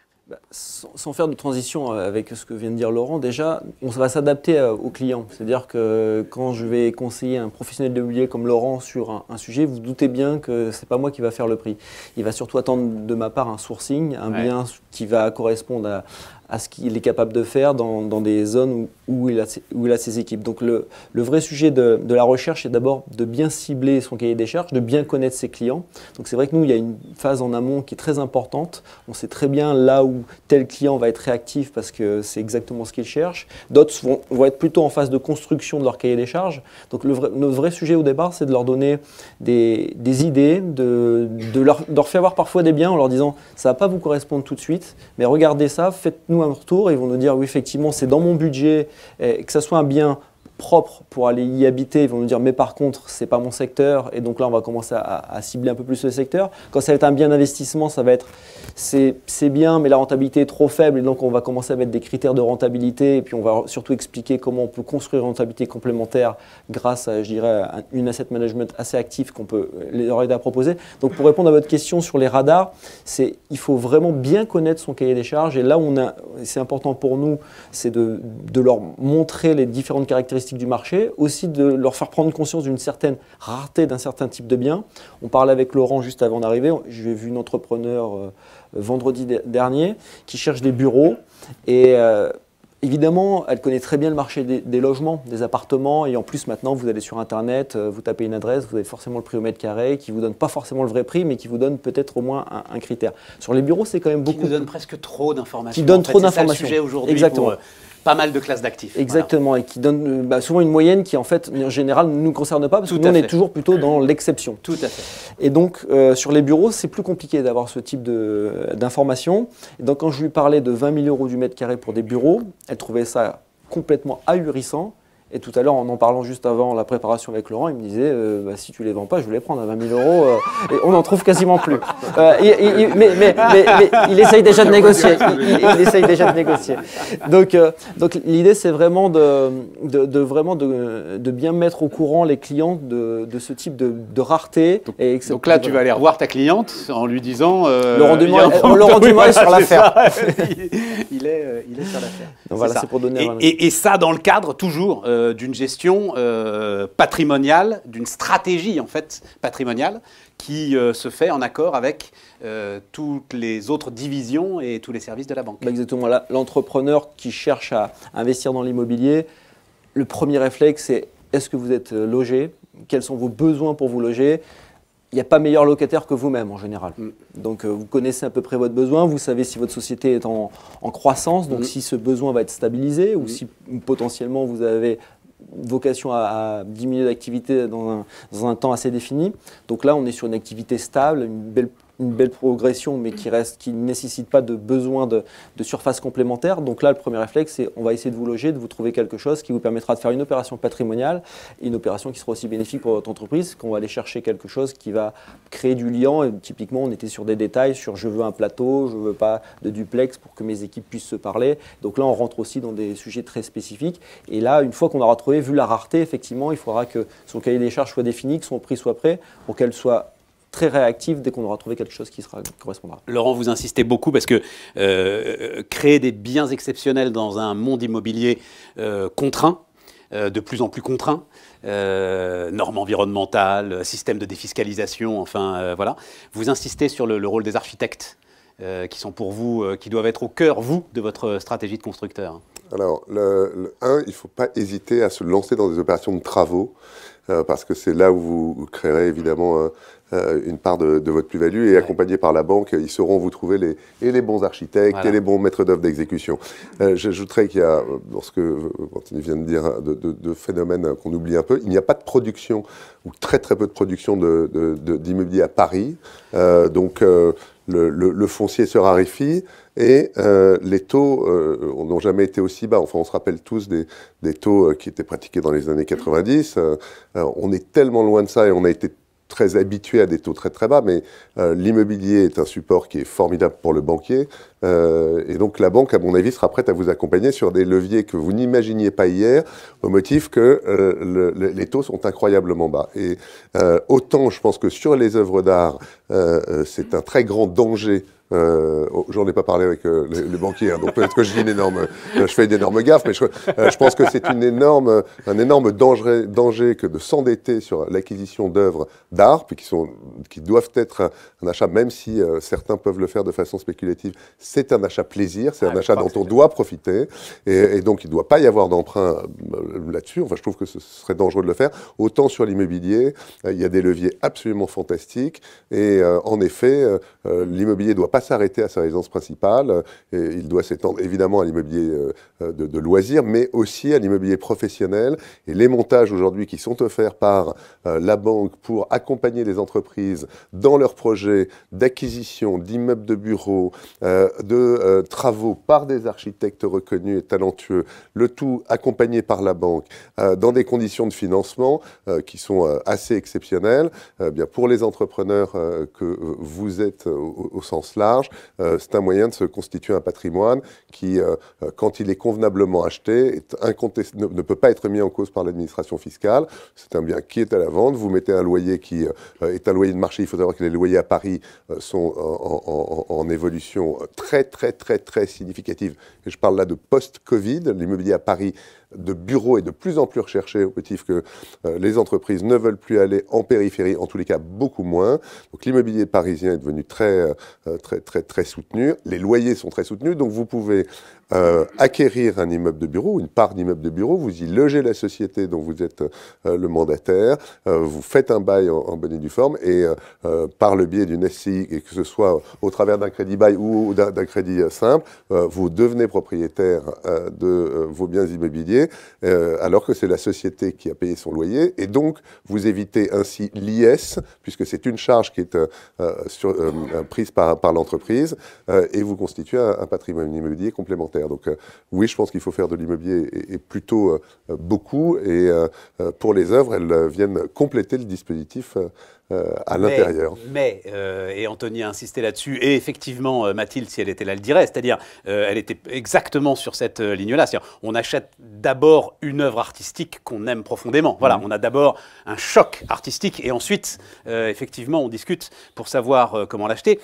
Sans faire de transition avec ce que vient de dire Laurent, déjà, on va s'adapter aux clients. C'est-à-dire que quand je vais conseiller un professionnel de l'immobilier comme Laurent sur un sujet, vous doutez bien que ce n'est pas moi qui va faire le prix. Il va surtout attendre de ma part un sourcing, un bien qui va correspondre à ce qu'il est capable de faire dans des zones où il a ses équipes. Donc le vrai sujet de la recherche est d'abord de bien cibler son cahier des charges, de bien connaître ses clients. Donc c'est vrai que nous, il y a une phase en amont qui est très importante. On sait très bien là où tel client va être réactif parce que c'est exactement ce qu'il cherche. D'autres vont être plutôt en phase de construction de leur cahier des charges. Donc notre vrai sujet au départ, c'est de leur donner des idées, de leur faire voir parfois des biens en leur disant « ça ne va pas vous correspondre tout de suite, mais regardez ça, faites-nous un retour ». Ils vont nous dire « oui, effectivement, c'est dans mon budget, et que ça soit un bien propre pour aller y habiter ». Ils vont nous dire « mais par contre, ce n'est pas mon secteur ». Et donc là, on va commencer à cibler un peu plus le secteur. Quand ça va être un bien d'investissement, ça va être c'est bien, mais la rentabilité est trop faible. Et donc, on va commencer à mettre des critères de rentabilité. Et puis, on va surtout expliquer comment on peut construire une rentabilité complémentaire grâce à, je dirais, une asset management assez active qu'on peut leur aider à proposer. Donc, pour répondre à votre question sur les radars, il faut vraiment bien connaître son cahier des charges. Et là, c'est important pour nous, c'est de leur montrer les différentes caractéristiques du marché, aussi de leur faire prendre conscience d'une certaine rareté d'un certain type de bien. On parlait avec Laurent juste avant d'arriver. J'ai vu une entrepreneur vendredi dernier qui cherche des bureaux et évidemment, elle connaît très bien le marché des logements, des appartements et en plus maintenant, vous allez sur Internet, vous tapez une adresse, vous avez forcément le prix au mètre carré qui ne vous donne pas forcément le vrai prix mais qui vous donne peut-être au moins un critère. Sur les bureaux, c'est quand même beaucoup… Qui nous donne presque trop d'informations. Qui donne trop d'informations. C'est ça le sujet aujourd'hui. Exactement. Pour pas mal de classes d'actifs. Exactement, voilà. Et qui donne souvent une moyenne qui en fait, en général, ne nous concerne pas parce que nous, on est toujours plutôt dans l'exception. Tout à fait. Et donc, sur les bureaux, c'est plus compliqué d'avoir ce type d'informations. Et donc, quand je lui parlais de 20 000 € du mètre carré pour des bureaux, elle trouvait ça complètement ahurissant. Et tout à l'heure, en parlant juste avant la préparation avec Laurent, il me disait si tu les vends pas, je vais les prendre à 20 000 €. Et on n'en trouve quasiment plus. Mais il essaye déjà de négocier. Il essaye déjà de négocier. Donc l'idée, c'est vraiment de bien mettre au courant les clients de ce type de rareté. Donc là, tu vas aller revoir ta cliente en lui disant… Laurent Dumas est sur l'affaire. Il est sur l'affaire. Donc voilà, c'est pour donner… Et ça, dans le cadre toujours… d'une gestion patrimoniale, d'une stratégie en fait patrimoniale qui se fait en accord avec toutes les autres divisions et tous les services de la banque. Exactement. L'entrepreneur qui cherche à investir dans l'immobilier, le premier réflexe c'est est-ce que vous êtes logé? Quels sont vos besoins pour vous loger? Il n'y a pas meilleur locataire que vous-même en général. Donc vous connaissez à peu près votre besoin, vous savez si votre société est en croissance, donc si ce besoin va être stabilisé ou si potentiellement vous avez vocation à diminuer d'activité dans un temps assez défini. Donc là, on est sur une activité stable, une belle progression, mais qui ne nécessite pas de besoin de surface complémentaire. Donc là, le premier réflexe, c'est on va essayer de vous loger, de vous trouver quelque chose qui vous permettra de faire une opération patrimoniale, et une opération qui sera aussi bénéfique pour votre entreprise, qu'on va aller chercher quelque chose qui va créer du lien. Et typiquement, on était sur des détails, sur je veux un plateau, je veux pas de duplex pour que mes équipes puissent se parler. Donc là, on rentre aussi dans des sujets très spécifiques. Et là, une fois qu'on aura trouvé, vu la rareté, effectivement, il faudra que son cahier des charges soit défini, que son prix soit prêt pour qu'elle soit très réactive dès qu'on aura trouvé quelque chose qui correspondra. Laurent, vous insistez beaucoup parce que créer des biens exceptionnels dans un monde immobilier contraint, de plus en plus contraint, normes environnementales, système de défiscalisation, enfin voilà. Vous insistez sur le rôle des architectes qui sont pour vous, qui doivent être au cœur, vous, de votre stratégie de constructeur. Alors, il ne faut pas hésiter à se lancer dans des opérations de travaux parce que c'est là où vous créerez évidemment une part de votre plus-value, et accompagné par la banque, ils sauront vous trouver les bons architectes et les bons maîtres d'œuvre d'exécution. J'ajouterais qu'il y a, dans ce que Anthony vient de dire, de phénomènes qu'on oublie un peu, il n'y a pas de production, ou très très peu de production d'immobilier à Paris, donc le foncier se raréfie, et les taux n'ont jamais été aussi bas. Enfin, on se rappelle tous des taux qui étaient pratiqués dans les années 90. On est tellement loin de ça, et on a été très habitué à des taux très très bas, mais l'immobilier est un support qui est formidable pour le banquier, et donc la banque, à mon avis, sera prête à vous accompagner sur des leviers que vous n'imaginiez pas hier, au motif que les taux sont incroyablement bas. Et autant je pense que sur les œuvres d'art, c'est un très grand danger. J'en ai pas parlé avec les banquiers, hein, donc peut-être que je dis je fais une énorme gaffe, mais je pense que c'est un énorme danger que de s'endetter sur l'acquisition d'œuvres d'art, puis qui doivent être un achat, même si certains peuvent le faire de façon spéculative. C'est un achat plaisir, c'est un achat dont on doit profiter, et donc il ne doit pas y avoir d'emprunt là-dessus. Enfin, je trouve que ce serait dangereux de le faire. Autant sur l'immobilier, il y a des leviers absolument fantastiques, et en effet, l'immobilier doit pas s'arrêter à sa résidence principale, et il doit s'étendre évidemment à l'immobilier de loisirs, mais aussi à l'immobilier professionnel. Et les montages aujourd'hui qui sont offerts par la banque pour accompagner les entreprises dans leurs projets d'acquisition d'immeubles de bureaux, de travaux par des architectes reconnus et talentueux, le tout accompagné par la banque, dans des conditions de financement qui sont assez exceptionnelles, bien pour les entrepreneurs que vous êtes au sens large, c'est un moyen de se constituer un patrimoine qui, quand il est convenablement acheté, ne peut pas être mis en cause par l'administration fiscale. C'est un bien qui est à la vente. Vous mettez un loyer qui est un loyer de marché. Il faut savoir que les loyers à Paris sont en évolution très, très, très, très significative. Et je parle là de post-Covid. L'immobilier à Paris de bureaux est de plus en plus recherché, au motif que les entreprises ne veulent plus aller en périphérie, en tous les cas beaucoup moins. Donc l'immobilier parisien est devenu très soutenu. Les loyers sont très soutenus, donc vous pouvez acquérir un immeuble de bureau, une part d'immeuble de bureau, vous y logez la société dont vous êtes le mandataire, vous faites un bail en bonne et due forme, et par le biais d'une SCI, et que ce soit au travers d'un crédit bail ou d'un crédit simple, vous devenez propriétaire de vos biens immobiliers, alors que c'est la société qui a payé son loyer, et donc vous évitez ainsi l'IS, puisque c'est une charge qui est prise par l'entreprise, et vous constituez un patrimoine immobilier complémentaire. Donc oui, je pense qu'il faut faire de l'immobilier, et plutôt beaucoup, et pour les œuvres, elles viennent compléter le dispositif à l'intérieur. Et Anthony a insisté là-dessus, et effectivement, Mathilde, si elle était là, elle dirait, c'est-à-dire, elle était exactement sur cette ligne-là, c'est-à-dire, on achète d'abord une œuvre artistique qu'on aime profondément. Voilà, on a d'abord un choc artistique, et ensuite, effectivement, on discute pour savoir comment l'acheter.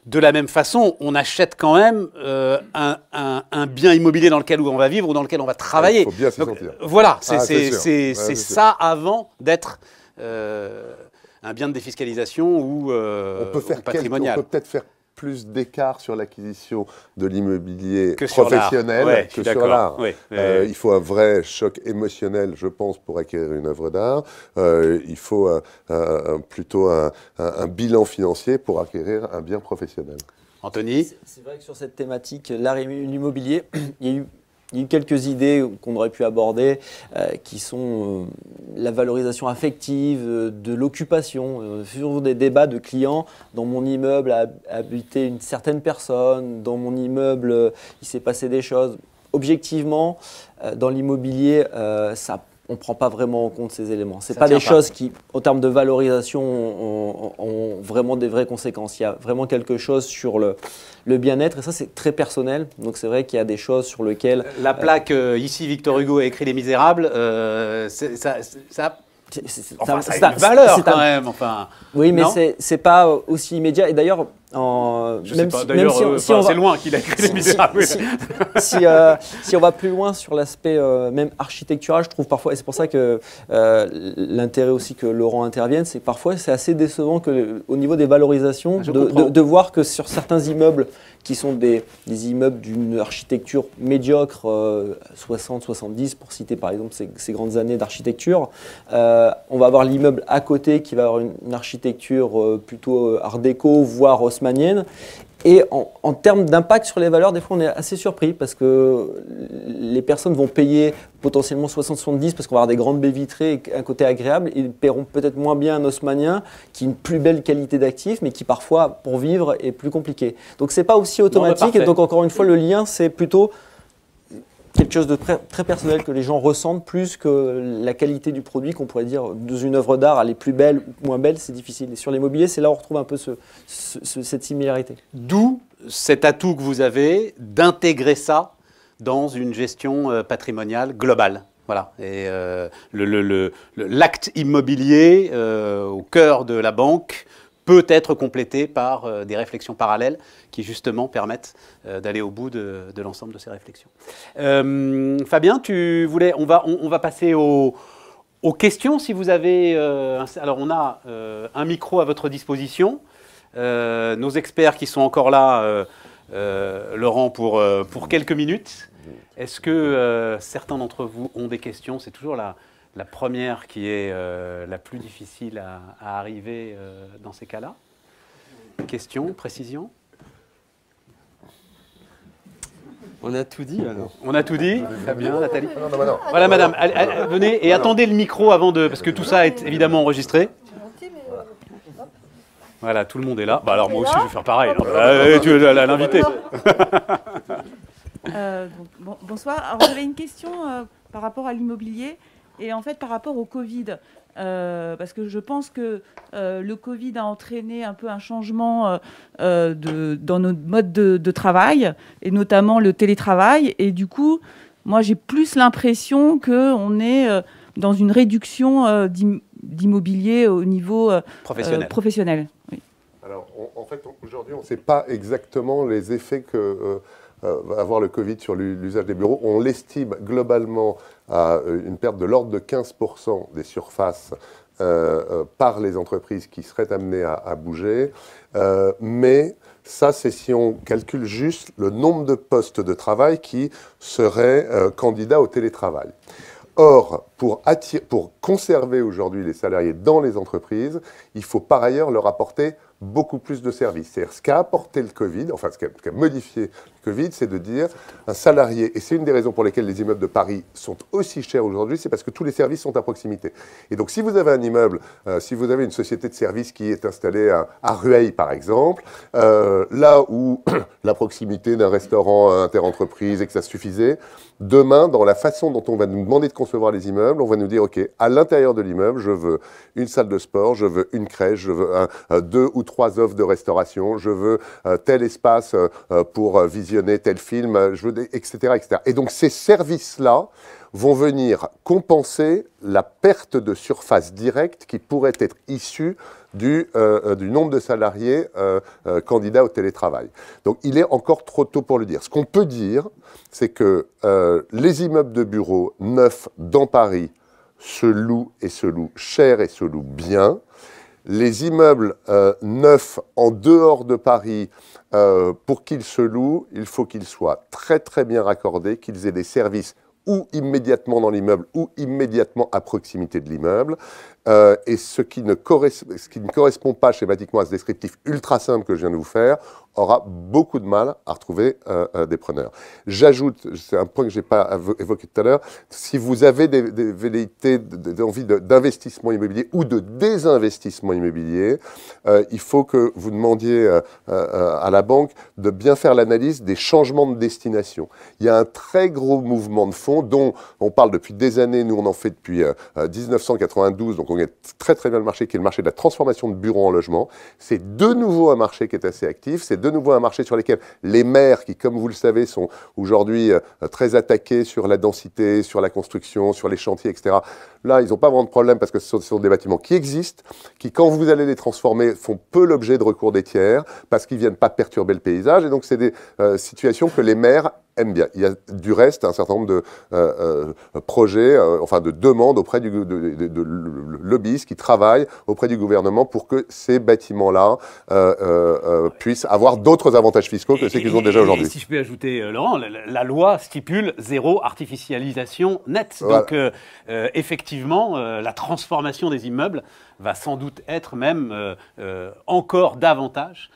De la même façon, on achète quand même un bien immobilier dans lequel on va vivre ou dans lequel on va travailler. Il faut bien s'y sentir. Voilà, c'est ça avant d'être un bien de défiscalisation ou patrimonial. On peut peut-être faire plus d'écart sur l'acquisition de l'immobilier professionnel que sur l'art. Il faut un vrai choc émotionnel, je pense, pour acquérir une œuvre d'art. Il faut plutôt un bilan financier pour acquérir un bien professionnel. Anthony ? C'est vrai que sur cette thématique, l'art et l'immobilier, il y a eu quelques idées qu'on aurait pu aborder, qui sont la valorisation affective, de l'occupation. Sur des débats de clients, dans mon immeuble a habité une certaine personne, dans mon immeuble il s'est passé des choses. Objectivement, dans l'immobilier, on ne prend pas vraiment en compte ces éléments. Ce n'est pas des choses qui, en termes de valorisation, ont vraiment des vraies conséquences. Il y a vraiment quelque chose sur le bien-être, et ça, c'est très personnel. Donc, c'est vrai qu'il y a des choses sur lesquelles… La plaque, ici, Victor Hugo a écrit Les Misérables, ça a une valeur quand même. Enfin, oui, mais ce n'est pas aussi immédiat. Et d'ailleurs, Je sais pas, d'ailleurs, c'est loin qu'il a écrit Les Misérables. Si on va plus loin sur l'aspect même architectural, je trouve parfois, et c'est pour ça que l'intérêt aussi que Laurent intervienne, c'est que parfois c'est assez décevant au niveau des valorisations de voir que sur certains immeubles qui sont des immeubles d'une architecture médiocre, 60-70 pour citer par exemple ces grandes années d'architecture, on va avoir l'immeuble à côté qui va avoir une architecture plutôt art déco, voire haussmannienne. Et en termes d'impact sur les valeurs, des fois on est assez surpris parce que les personnes vont payer potentiellement 60-70 parce qu'on va avoir des grandes baies vitrées et un côté agréable. Ils paieront peut-être moins bien un haussmannien qui a une plus belle qualité d'actif mais qui parfois pour vivre est plus compliqué. Donc c'est pas aussi automatique. Et donc encore une fois le lien c'est plutôt quelque chose de très personnel que les gens ressentent plus que la qualité du produit qu'on pourrait dire dans une œuvre d'art, elle est plus belle ou moins belle, c'est difficile. Et sur l'immobilier, c'est là où on retrouve un peu cette similarité. D'où cet atout que vous avez d'intégrer ça dans une gestion patrimoniale globale. Voilà. Et l'acte immobilier au cœur de la banque peut être complété par des réflexions parallèles qui justement permettent d'aller au bout de l'ensemble de ces réflexions. Fabien, on va passer aux questions si vous avez... alors on a un micro à votre disposition. Nos experts qui sont encore là, Laurent, pour quelques minutes. Est-ce que certains d'entre vous ont des questions? C'est toujours la première qui est la plus difficile à arriver dans ces cas-là. Question, précision? On a tout dit alors. On a tout dit. Très bien, Nathalie. Non. Voilà, madame, venez et attendez le micro avant de... Parce que tout ça est évidemment enregistré. Voilà, tout le monde est là. Bah alors moi aussi, je vais faire pareil. Tu es l'invité. Bonsoir. Alors j'avais une question par rapport à l'immobilier. Et en fait, par rapport au Covid, parce que je pense que le Covid a entraîné un peu un changement dans notre mode de travail, et notamment le télétravail. Et du coup, moi, j'ai plus l'impression qu'on est dans une réduction d'immobilier au niveau professionnel. Oui. Alors, en fait, aujourd'hui, on ne sait pas exactement les effets que va avoir le Covid sur l'usage des bureaux. On l'estime globalement à une perte de l'ordre de 15% des surfaces par les entreprises qui seraient amenées à bouger. Mais ça, c'est si on calcule juste le nombre de postes de travail qui seraient candidats au télétravail. Or, pour conserver aujourd'hui les salariés dans les entreprises, il faut par ailleurs leur apporter beaucoup plus de services. C'est-à-dire ce qu'a apporté le Covid, enfin ce qu'a modifié le Covid, c'est de dire un salarié, et c'est une des raisons pour lesquelles les immeubles de Paris sont aussi chers aujourd'hui, c'est parce que tous les services sont à proximité. Et donc si vous avez un immeuble, si vous avez une société de services qui est installée à Rueil par exemple, là où la proximité d'un restaurant interentreprise et que ça suffisait, demain, dans la façon dont on va nous demander de concevoir les immeubles, on va nous dire, OK, à l'intérieur de l'immeuble, je veux une salle de sport, je veux une crèche, je veux 2 ou 3 offres de restauration, je veux tel espace pour visionner tel film, je veux etc., etc. Et donc, ces services-là vont venir compenser la perte de surface directe qui pourrait être issue du nombre de salariés candidats au télétravail. Donc, il est encore trop tôt pour le dire. Ce qu'on peut dire, c'est que les immeubles de bureaux neufs dans Paris se louent et se louent cher et se louent bien. Les immeubles neufs en dehors de Paris, pour qu'ils se louent, il faut qu'ils soient très très bien raccordés, qu'ils aient des services ou immédiatement dans l'immeuble ou immédiatement à proximité de l'immeuble. Et ce qui ne correspond pas schématiquement à ce descriptif ultra simple que je viens de vous faire aura beaucoup de mal à retrouver des preneurs. J'ajoute, c'est un point que je n'ai pas évoqué tout à l'heure, si vous avez des velléités d'envie d'investissement immobilier ou de désinvestissement immobilier, il faut que vous demandiez à la banque de bien faire l'analyse des changements de destination. Il y a un très gros mouvement de fonds dont on parle depuis des années, nous on en fait depuis 1992, donc on connaît très très bien le marché qui est le marché de la transformation de bureaux en logement. C'est de nouveau un marché qui est assez actif, c'est de de nouveau un marché sur lequel les maires, qui, comme vous le savez, sont aujourd'hui très attaqués sur la densité, sur la construction, sur les chantiers, etc. Là, ils n'ont pas vraiment de problème parce que ce sont des bâtiments qui existent, qui, quand vous allez les transformer, font peu l'objet de recours des tiers parce qu'ils ne viennent pas perturber le paysage. Et donc, c'est des situations que les maires aiment bien. Il y a du reste un certain nombre de projets, enfin de demandes auprès de lobbyistes qui travaillent auprès du gouvernement pour que ces bâtiments-là puissent avoir d'autres avantages fiscaux que ceux qu'ils ont déjà aujourd'hui. Si je peux ajouter, Laurent, la loi stipule zéro artificialisation nette. Voilà. Donc, effectivement, la transformation des immeubles va sans doute être même encore davantage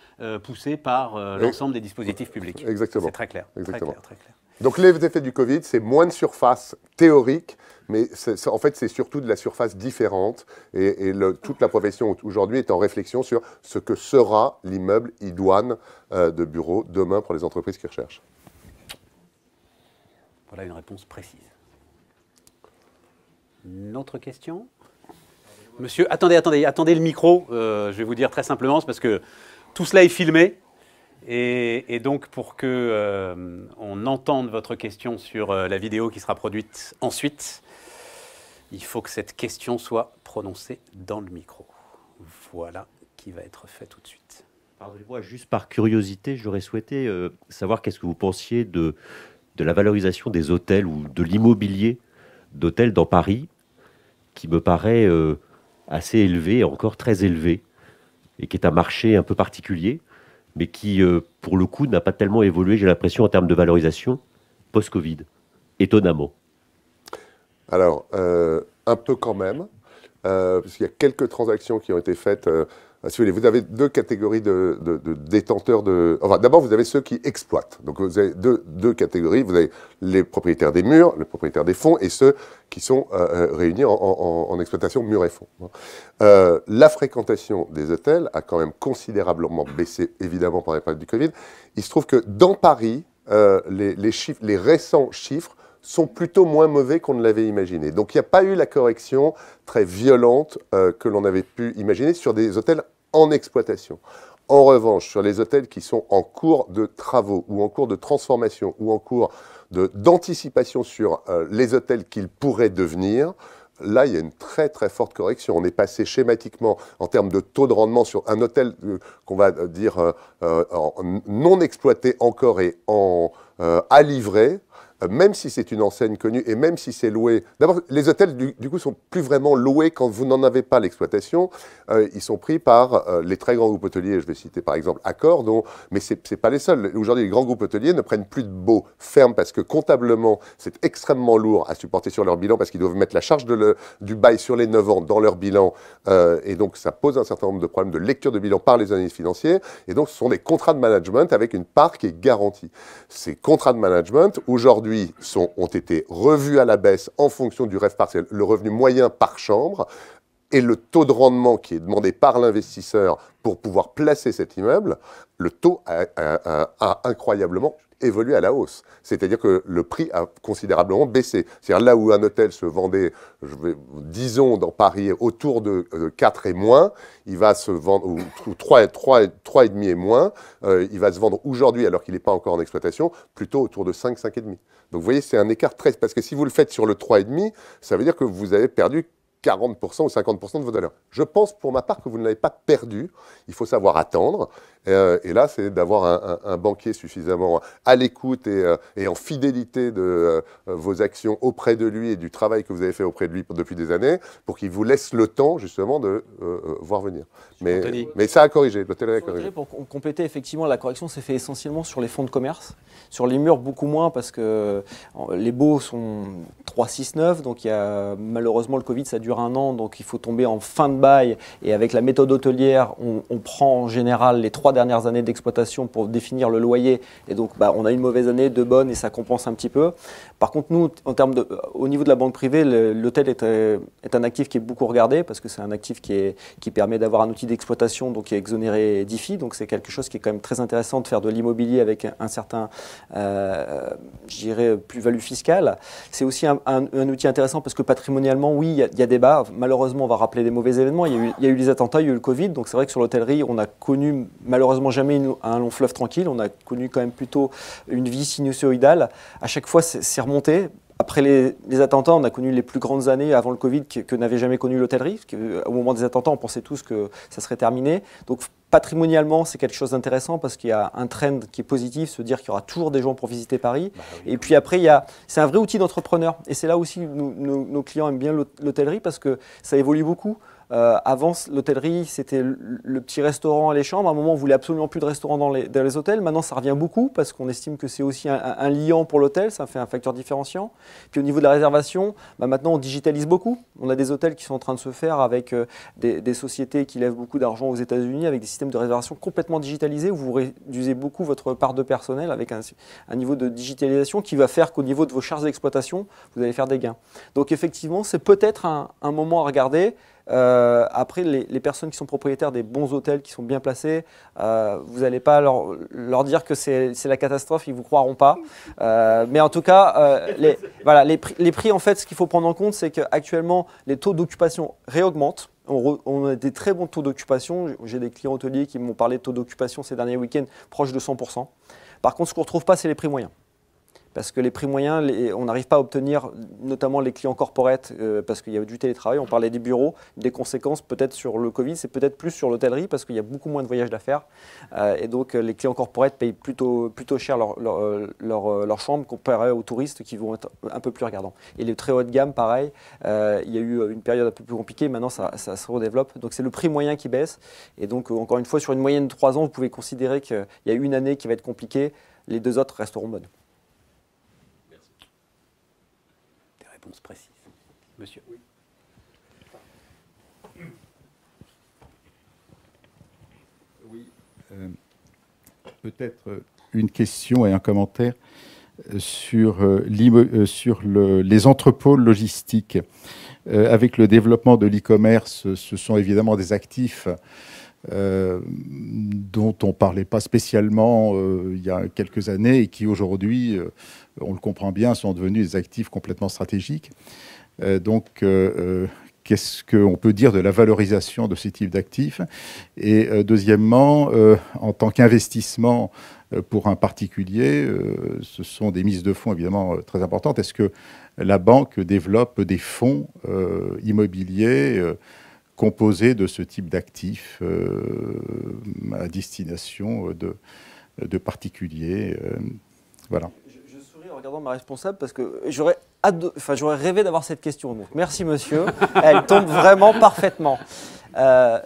poussée par l'ensemble des dispositifs publics. Exactement. C'est très clair. Exactement. Très clair. Donc les effets du Covid, c'est moins de surface théorique, mais en fait c'est surtout de la surface différente. Et toute la profession aujourd'hui est en réflexion sur ce que sera l'immeuble idoine de bureau demain pour les entreprises qui recherchent. Voilà une réponse précise. Une autre question ? Monsieur, attendez le micro. Je vais vous dire très simplement, c'est parce que tout cela est filmé. Et donc, pour que on entende votre question sur la vidéo qui sera produite ensuite, il faut que cette question soit prononcée dans le micro. Voilà qui va être fait tout de suite. Pardonnez-moi, juste par curiosité, j'aurais souhaité savoir qu'est-ce que vous pensiez de la valorisation des hôtels ou de l'immobilier d'hôtels dans Paris, qui me paraît assez élevé, encore très élevé, et qui est un marché un peu particulier, mais qui, pour le coup, n'a pas tellement évolué, j'ai l'impression, en termes de valorisation post-Covid, étonnamment. Alors, un peu quand même, parce qu'il y a quelques transactions qui ont été faites. Si vous voulez, vous avez deux catégories de détenteurs de... Enfin, d'abord, vous avez ceux qui exploitent. Donc, vous avez deux catégories. Vous avez les propriétaires des murs, les propriétaires des fonds, et ceux qui sont réunis en exploitation murs et fonds. La fréquentation des hôtels a quand même considérablement baissé, évidemment, pendant la période du Covid. Il se trouve que dans Paris, les récents chiffres sont plutôt moins mauvais qu'on ne l'avait imaginé. Donc il n'y a pas eu la correction très violente que l'on avait pu imaginer sur des hôtels en exploitation. En revanche, sur les hôtels qui sont en cours de travaux ou en cours de transformation ou en cours d'anticipation sur les hôtels qu'ils pourraient devenir, là, il y a une très très forte correction. On est passé schématiquement en termes de taux de rendement sur un hôtel qu'on va dire non exploité encore et à livrer, même si c'est une enseigne connue et même si c'est loué. D'abord, les hôtels, du coup, sont plus vraiment loués quand vous n'en avez pas l'exploitation. Ils sont pris par les très grands groupes hôteliers. Je vais citer par exemple Accor, mais ce n'est pas les seuls. Aujourd'hui, les grands groupes hôteliers ne prennent plus de baux fermes parce que comptablement, c'est extrêmement lourd à supporter sur leur bilan parce qu'ils doivent mettre la charge du bail sur les 9 ans dans leur bilan. Et donc, ça pose un certain nombre de problèmes de lecture de bilan par les analystes financiers. Et donc, ce sont des contrats de management avec une part qui est garantie. Ces contrats de management, aujourd'hui, ont été revus à la baisse en fonction du revenu partiel, le revenu moyen par chambre, et le taux de rendement qui est demandé par l'investisseur pour pouvoir placer cet immeuble, le taux a incroyablement évolué à la hausse. C'est-à-dire que le prix a considérablement baissé. C'est-à-dire là où un hôtel se vendait, disons dans Paris, autour de 4 et moins, il va se vendre, ou 3,5 et moins, il va se vendre aujourd'hui, alors qu'il n'est pas encore en exploitation, plutôt autour de 5, 5,5. Donc vous voyez, c'est un écart très... Parce que si vous le faites sur le 3,5, ça veut dire que vous avez perdu 40% ou 50% de vos valeurs. Je pense pour ma part que vous ne l'avez pas perdu. Il faut savoir attendre. Et là, c'est d'avoir un banquier suffisamment à l'écoute et en fidélité de vos actions auprès de lui et du travail que vous avez fait auprès de lui depuis des années pour qu'il vous laisse le temps justement de voir venir. Mais ça a corrigé. L'hôtel a corrigé. Pour compléter, effectivement, la correction s'est faite essentiellement sur les fonds de commerce. Sur les murs, beaucoup moins parce que les baux sont 3,6,9. Donc il y a, malheureusement, le Covid, ça dure 1 an. Donc il faut tomber en fin de bail. Et avec la méthode hôtelière, on prend en général les 3 dernières années d'exploitation pour définir le loyer. Et donc on a une mauvaise année, 2 bonnes et ça compense un petit peu. Par contre, nous, au niveau de la banque privée, l'hôtel est un actif qui est beaucoup regardé parce que c'est un actif qui permet d'avoir un outil d'exploitation donc qui est exonéré d'IFI. Donc c'est quelque chose qui est quand même très intéressant de faire de l'immobilier avec un certain, je dirais, plus-value fiscale. C'est aussi un outil intéressant parce que patrimonialement, oui, il y a débat. Malheureusement, on va rappeler des mauvais événements. Il y a eu les attentats, il y a eu le Covid. Donc c'est vrai que sur l'hôtellerie, on a connu malheureusement malheureusement jamais un long fleuve tranquille. On a connu quand même plutôt une vie sinusoïdale. À chaque fois, c'est remonté. Après les attentats, on a connu les plus grandes années avant le Covid que n'avait jamais connu l'hôtellerie. Au moment des attentats, on pensait tous que ça serait terminé. Donc patrimonialement, c'est quelque chose d'intéressant parce qu'il y a un trend qui est positif, se dire qu'il y aura toujours des gens pour visiter Paris. Et puis après, c'est un vrai outil d'entrepreneur. Et c'est là aussi que nos clients aiment bien l'hôtellerie parce que ça évolue beaucoup. Avant, l'hôtellerie, c'était le petit restaurant à les chambres. À un moment, on voulait absolument plus de restaurants dans les hôtels. Maintenant, ça revient beaucoup parce qu'on estime que c'est aussi un liant pour l'hôtel. Ça fait un facteur différenciant. Puis au niveau de la réservation, maintenant, on digitalise beaucoup. On a des hôtels qui sont en train de se faire avec des sociétés qui lèvent beaucoup d'argent aux États-Unis, avec des systèmes de réservation complètement digitalisés où vous réduisez beaucoup votre part de personnel avec un niveau de digitalisation qui va faire qu'au niveau de vos charges d'exploitation, vous allez faire des gains. Donc effectivement, c'est peut-être un moment à regarder. Après, les personnes qui sont propriétaires des bons hôtels, qui sont bien placés, vous n'allez pas leur dire que c'est la catastrophe, ils ne vous croiront pas. Mais en tout cas, les prix, en fait, ce qu'il faut prendre en compte, c'est qu'actuellement, les taux d'occupation réaugmentent. On a des très bons taux d'occupation. J'ai des clients hôteliers qui m'ont parlé de taux d'occupation ces derniers week-ends proches de 100%. Par contre, ce qu'on ne retrouve pas, c'est les prix moyens. Parce que les prix moyens, on n'arrive pas à obtenir, notamment les clients corporate, parce qu'il y a du télétravail, on parlait des bureaux, des conséquences peut-être sur le Covid, c'est peut-être plus sur l'hôtellerie, parce qu'il y a beaucoup moins de voyages d'affaires. Et donc les clients corporate payent plutôt cher leur chambre comparé aux touristes qui vont être un peu plus regardants. Et les très haut de gamme, pareil, il y a eu une période un peu plus compliquée, maintenant ça se redéveloppe. Donc c'est le prix moyen qui baisse. Et donc encore une fois, sur une moyenne de 3 ans, vous pouvez considérer qu'il y a une année qui va être compliquée, les 2 autres resteront bonnes. Réponse précise. Monsieur. Oui. Peut-être une question et un commentaire sur les entrepôts logistiques. Avec le développement de l'e-commerce, ce sont évidemment des actifs dont on ne parlait pas spécialement il y a quelques années et qui aujourd'hui, on le comprend bien, sont devenus des actifs complètement stratégiques. Qu'est-ce qu'on peut dire de la valorisation de ces types d'actifs? Et deuxièmement, en tant qu'investissement pour un particulier, ce sont des mises de fonds évidemment très importantes. Est-ce que la banque développe des fonds immobiliers composés de ce type d'actifs à destination de particuliers? Voilà. Je souris en regardant ma responsable parce que j'aurais rêvé d'avoir cette question. Donc, merci monsieur, elle tombe vraiment parfaitement.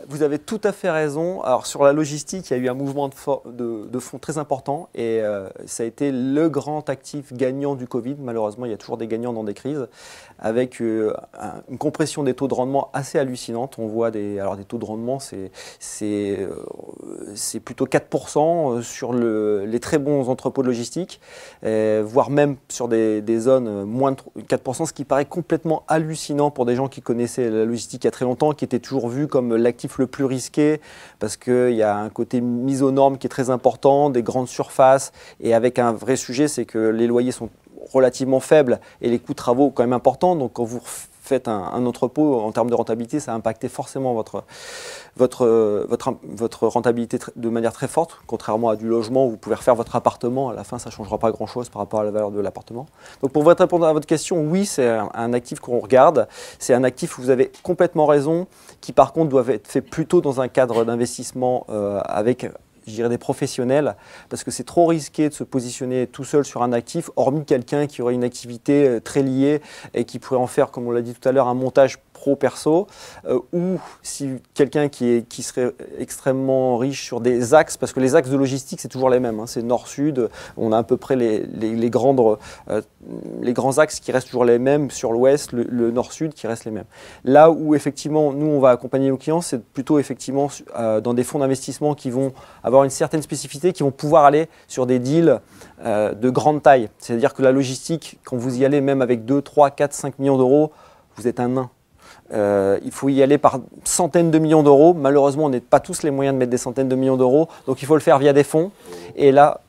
Vous avez tout à fait raison. Alors sur la logistique, il y a eu un mouvement de fonds très important et ça a été le grand actif gagnant du Covid. Malheureusement, il y a toujours des gagnants dans des crises, avec une compression des taux de rendement assez hallucinante. On voit des taux de rendement, c'est plutôt 4% sur les très bons entrepôts de logistique, voire même sur des zones moins de 4%, ce qui paraît complètement hallucinant pour des gens qui connaissaient la logistique il y a très longtemps, qui étaient toujours vus comme l'actif le plus risqué, parce qu'il y a un côté mise aux normes qui est très important, des grandes surfaces, et avec un vrai sujet, c'est que les loyers sont relativement faibles et les coûts de travaux quand même importants. Donc quand vous faites un entrepôt, en termes de rentabilité, ça a impacté forcément votre rentabilité de manière très forte. Contrairement à du logement, vous pouvez refaire votre appartement, à la fin ça ne changera pas grand-chose par rapport à la valeur de l'appartement. Donc pour répondre à votre question, oui, c'est un actif qu'on regarde. C'est un actif où vous avez complètement raison, qui par contre doit être fait plutôt dans un cadre d'investissement avec, je dirais, des professionnels, parce que c'est trop risqué de se positionner tout seul sur un actif, hormis quelqu'un qui aurait une activité très liée et qui pourrait en faire, comme on l'a dit tout à l'heure, un montage pro-perso, ou si quelqu'un qui serait extrêmement riche sur des axes, parce que les axes de logistique, c'est toujours les mêmes, hein, c'est nord-sud, on a à peu près les grands axes qui restent toujours les mêmes, sur l'ouest, le nord-sud qui restent les mêmes. Là où effectivement, nous, on va accompagner nos clients, c'est plutôt effectivement dans des fonds d'investissement qui vont avoir une certaine spécificité, qui vont pouvoir aller sur des deals de grande taille. C'est-à-dire que la logistique, quand vous y allez, même avec 2, 3, 4, 5 millions d'euros, vous êtes un nain. Il faut y aller par centaines de millions d'euros. Malheureusement, on n'a pas tous les moyens de mettre des centaines de millions d'euros. Donc, il faut le faire via des fonds. Et là,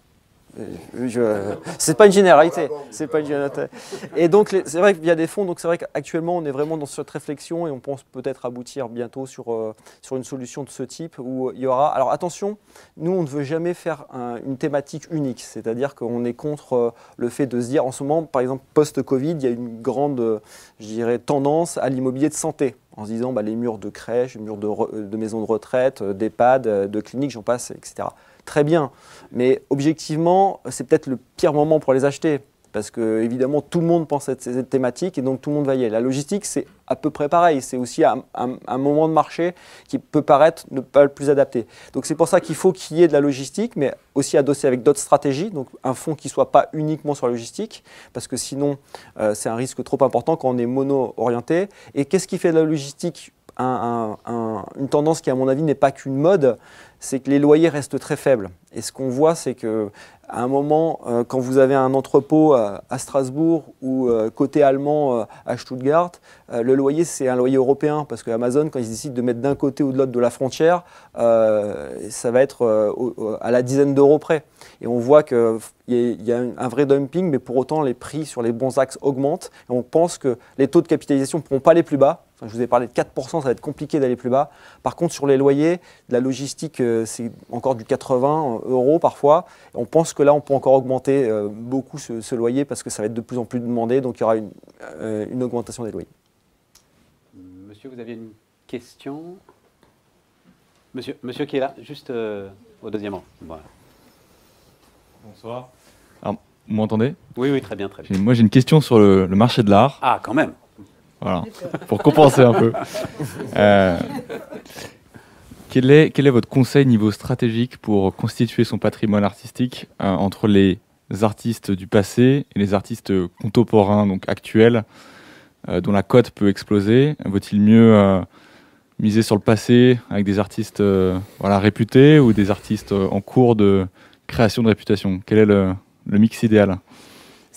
C'est pas une généralité. C'est pas une généralité. Et donc, c'est vrai qu'il y a des fonds. Donc, c'est vrai qu'actuellement, on est vraiment dans cette réflexion et on pense peut-être aboutir bientôt sur une solution de ce type où il y aura. Alors, attention, nous, on ne veut jamais faire une thématique unique. C'est-à-dire qu'on est contre le fait de se dire, en ce moment, par exemple, post-Covid, il y a une grande, je dirais, tendance à l'immobilier de santé. En se disant, les murs de crèches, les murs de maisons de retraite, d'EHPAD, de cliniques, j'en passe, etc. Très bien, mais objectivement, c'est peut-être le pire moment pour les acheter, parce que évidemment tout le monde pense à cette thématique et donc tout le monde va y aller. La logistique, c'est à peu près pareil, c'est aussi un moment de marché qui peut paraître ne pas le plus adapté. Donc c'est pour ça qu'il faut qu'il y ait de la logistique, mais aussi adossé avec d'autres stratégies, donc un fonds qui ne soit pas uniquement sur la logistique, parce que sinon c'est un risque trop important quand on est mono-orienté. Et qu'est-ce qui fait de la logistique une tendance qui, à mon avis, n'est pas qu'une mode, c'est que les loyers restent très faibles. Et ce qu'on voit, c'est qu'à un moment, quand vous avez un entrepôt à Strasbourg ou côté allemand à Stuttgart, le loyer, c'est un loyer européen, parce que Amazon, quand ils décident de mettre d'un côté ou de l'autre de la frontière, ça va être à la dizaine d'euros près. Et on voit qu'il y a un vrai dumping, mais pour autant, les prix sur les bons axes augmentent. Et on pense que les taux de capitalisation ne pourront pas aller plus bas. Enfin, je vous ai parlé de 4%, ça va être compliqué d'aller plus bas. Par contre, sur les loyers, de la logistique, c'est encore du 80 € parfois. Et on pense que là, on peut encore augmenter beaucoup ce loyer parce que ça va être de plus en plus demandé. Donc, il y aura une augmentation des loyers. Monsieur, vous aviez une question? Monsieur qui est là, juste au deuxième rang. Voilà. Bonsoir. Alors, vous m'entendez? Oui, oui, très bien, très bien. Moi, j'ai une question sur le marché de l'art. Ah, quand même. Voilà, pour compenser un peu. Quel est votre conseil niveau stratégique pour constituer son patrimoine artistique entre les artistes du passé et les artistes contemporains, donc actuels, dont la cote peut exploser? Vaut-il mieux miser sur le passé avec des artistes réputés ou des artistes en cours de création de réputation? Quel est le mix idéal?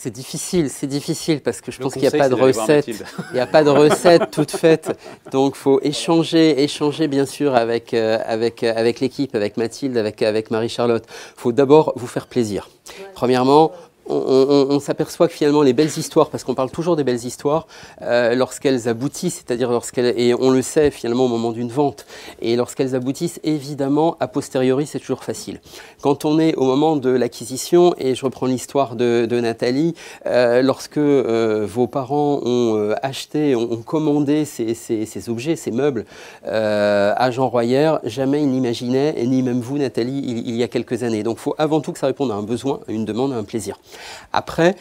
C'est difficile parce que je pense qu'il n'y a pas de recette. Il n'y a pas de recette toute faite. Donc, il faut échanger bien sûr avec l'équipe, avec Mathilde, avec Marie-Charlotte. Il faut d'abord vous faire plaisir. Ouais. Premièrement, on s'aperçoit que finalement les belles histoires, parce qu'on parle toujours des belles histoires, lorsqu'elles aboutissent, c'est-à-dire et on le sait finalement au moment d'une vente, et lorsqu'elles aboutissent, évidemment, a posteriori, c'est toujours facile. Quand on est au moment de l'acquisition, et je reprends l'histoire de Nathalie, lorsque vos parents ont acheté, ont commandé ces objets, ces meubles à Jean Royer, jamais ils n'imaginaient, et ni même vous Nathalie, il y a quelques années. Donc il faut avant tout que ça réponde à un besoin, à une demande, à un plaisir. Après,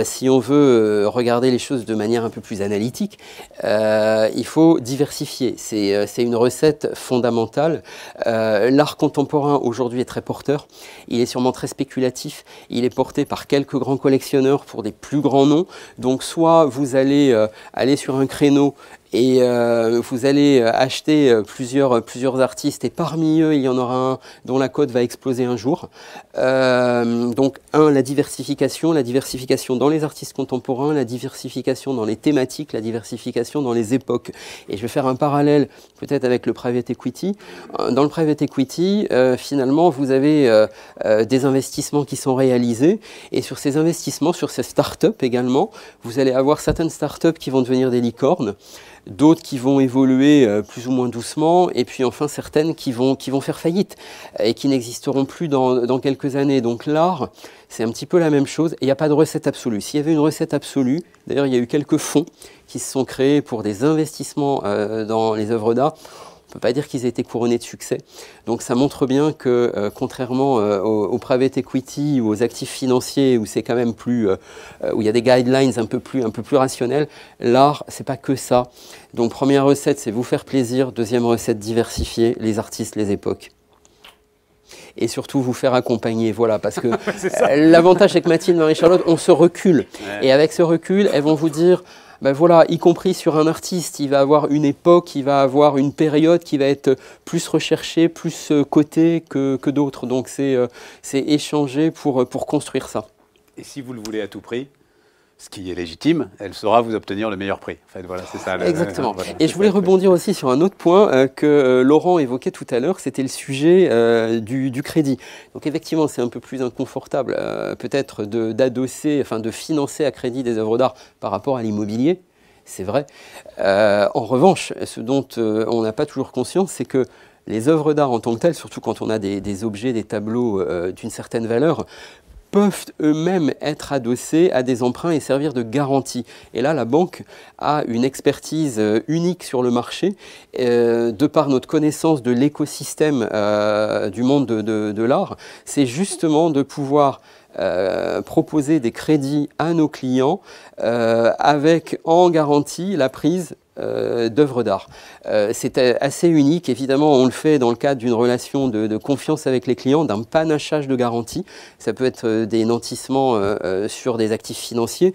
si on veut regarder les choses de manière un peu plus analytique, il faut diversifier. C'est une recette fondamentale. L'art contemporain aujourd'hui est très porteur. Il est sûrement très spéculatif. Il est porté par quelques grands collectionneurs pour des plus grands noms. Donc soit vous allez aller sur un créneau et vous allez acheter plusieurs artistes et parmi eux, il y en aura un dont la cote va exploser un jour. Donc, la diversification dans les artistes contemporains, la diversification dans les thématiques, la diversification dans les époques. Et je vais faire un parallèle peut-être avec le private equity. Dans le private equity, finalement, vous avez des investissements qui sont réalisés et sur ces investissements, sur ces startups également, vous allez avoir certaines startups qui vont devenir des licornes, d'autres qui vont évoluer plus ou moins doucement, et puis enfin certaines qui vont faire faillite et qui n'existeront plus dans quelques années. Donc l'art, c'est un petit peu la même chose, et il n'y a pas de recette absolue. S'il y avait une recette absolue, d'ailleurs il y a eu quelques fonds qui se sont créés pour des investissements dans les œuvres d'art, on ne peut pas dire qu'ils aient été couronnés de succès. Donc ça montre bien que contrairement au private equity ou aux actifs financiers où c'est quand même plus, où il y a des guidelines un peu plus rationnels, l'art, c'est pas que ça. Donc première recette, c'est vous faire plaisir. Deuxième recette, diversifier les artistes, les époques. Et surtout vous faire accompagner, voilà, parce que l'avantage avec Mathilde, Marie-Charlotte, on se recule. Ouais. Et avec ce recul, elles vont vous dire, ben voilà, y compris sur un artiste, il va avoir une époque, il va avoir une période qui va être plus recherchée, plus cotée que d'autres. Donc c'est échanger pour construire ça. Et si vous le voulez à tout prix, ce qui est légitime, elle saura vous obtenir le meilleur prix. En fait, voilà, c'est ça. Exactement. Voilà, et je voulais rebondir aussi sur un autre point que Laurent évoquait tout à l'heure, c'était le sujet du crédit. Donc effectivement, c'est un peu plus inconfortable peut-être d'adosser, enfin de financer à crédit des œuvres d'art par rapport à l'immobilier, c'est vrai. En revanche, ce dont on n'a pas toujours conscience, c'est que les œuvres d'art en tant que telles, surtout quand on a des objets, des tableaux d'une certaine valeur, peuvent eux-mêmes être adossés à des emprunts et servir de garantie. Et là, la banque a une expertise unique sur le marché, de par notre connaissance de l'écosystème du monde de l'art, c'est justement de pouvoir proposer des crédits à nos clients avec en garantie la prise d'œuvres d'art. C'est assez unique, évidemment on le fait dans le cadre d'une relation de confiance avec les clients, d'un panachage de garantie. Ça peut être des nantissements sur des actifs financiers,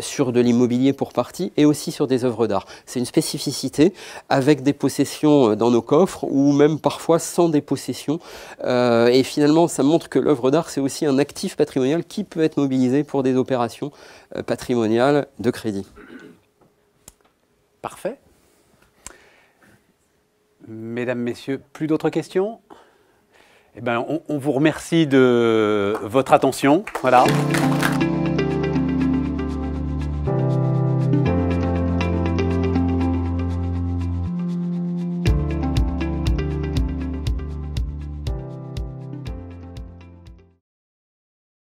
sur de l'immobilier pour partie et aussi sur des œuvres d'art. C'est une spécificité avec des possessions dans nos coffres ou même parfois sans des possessions et finalement ça montre que l'œuvre d'art c'est aussi un actif patrimonial qui peut être mobilisé pour des opérations patrimoniales de crédit. Parfait. Mesdames, Messieurs, plus d'autres questions? Eh ben, on vous remercie de votre attention. Voilà.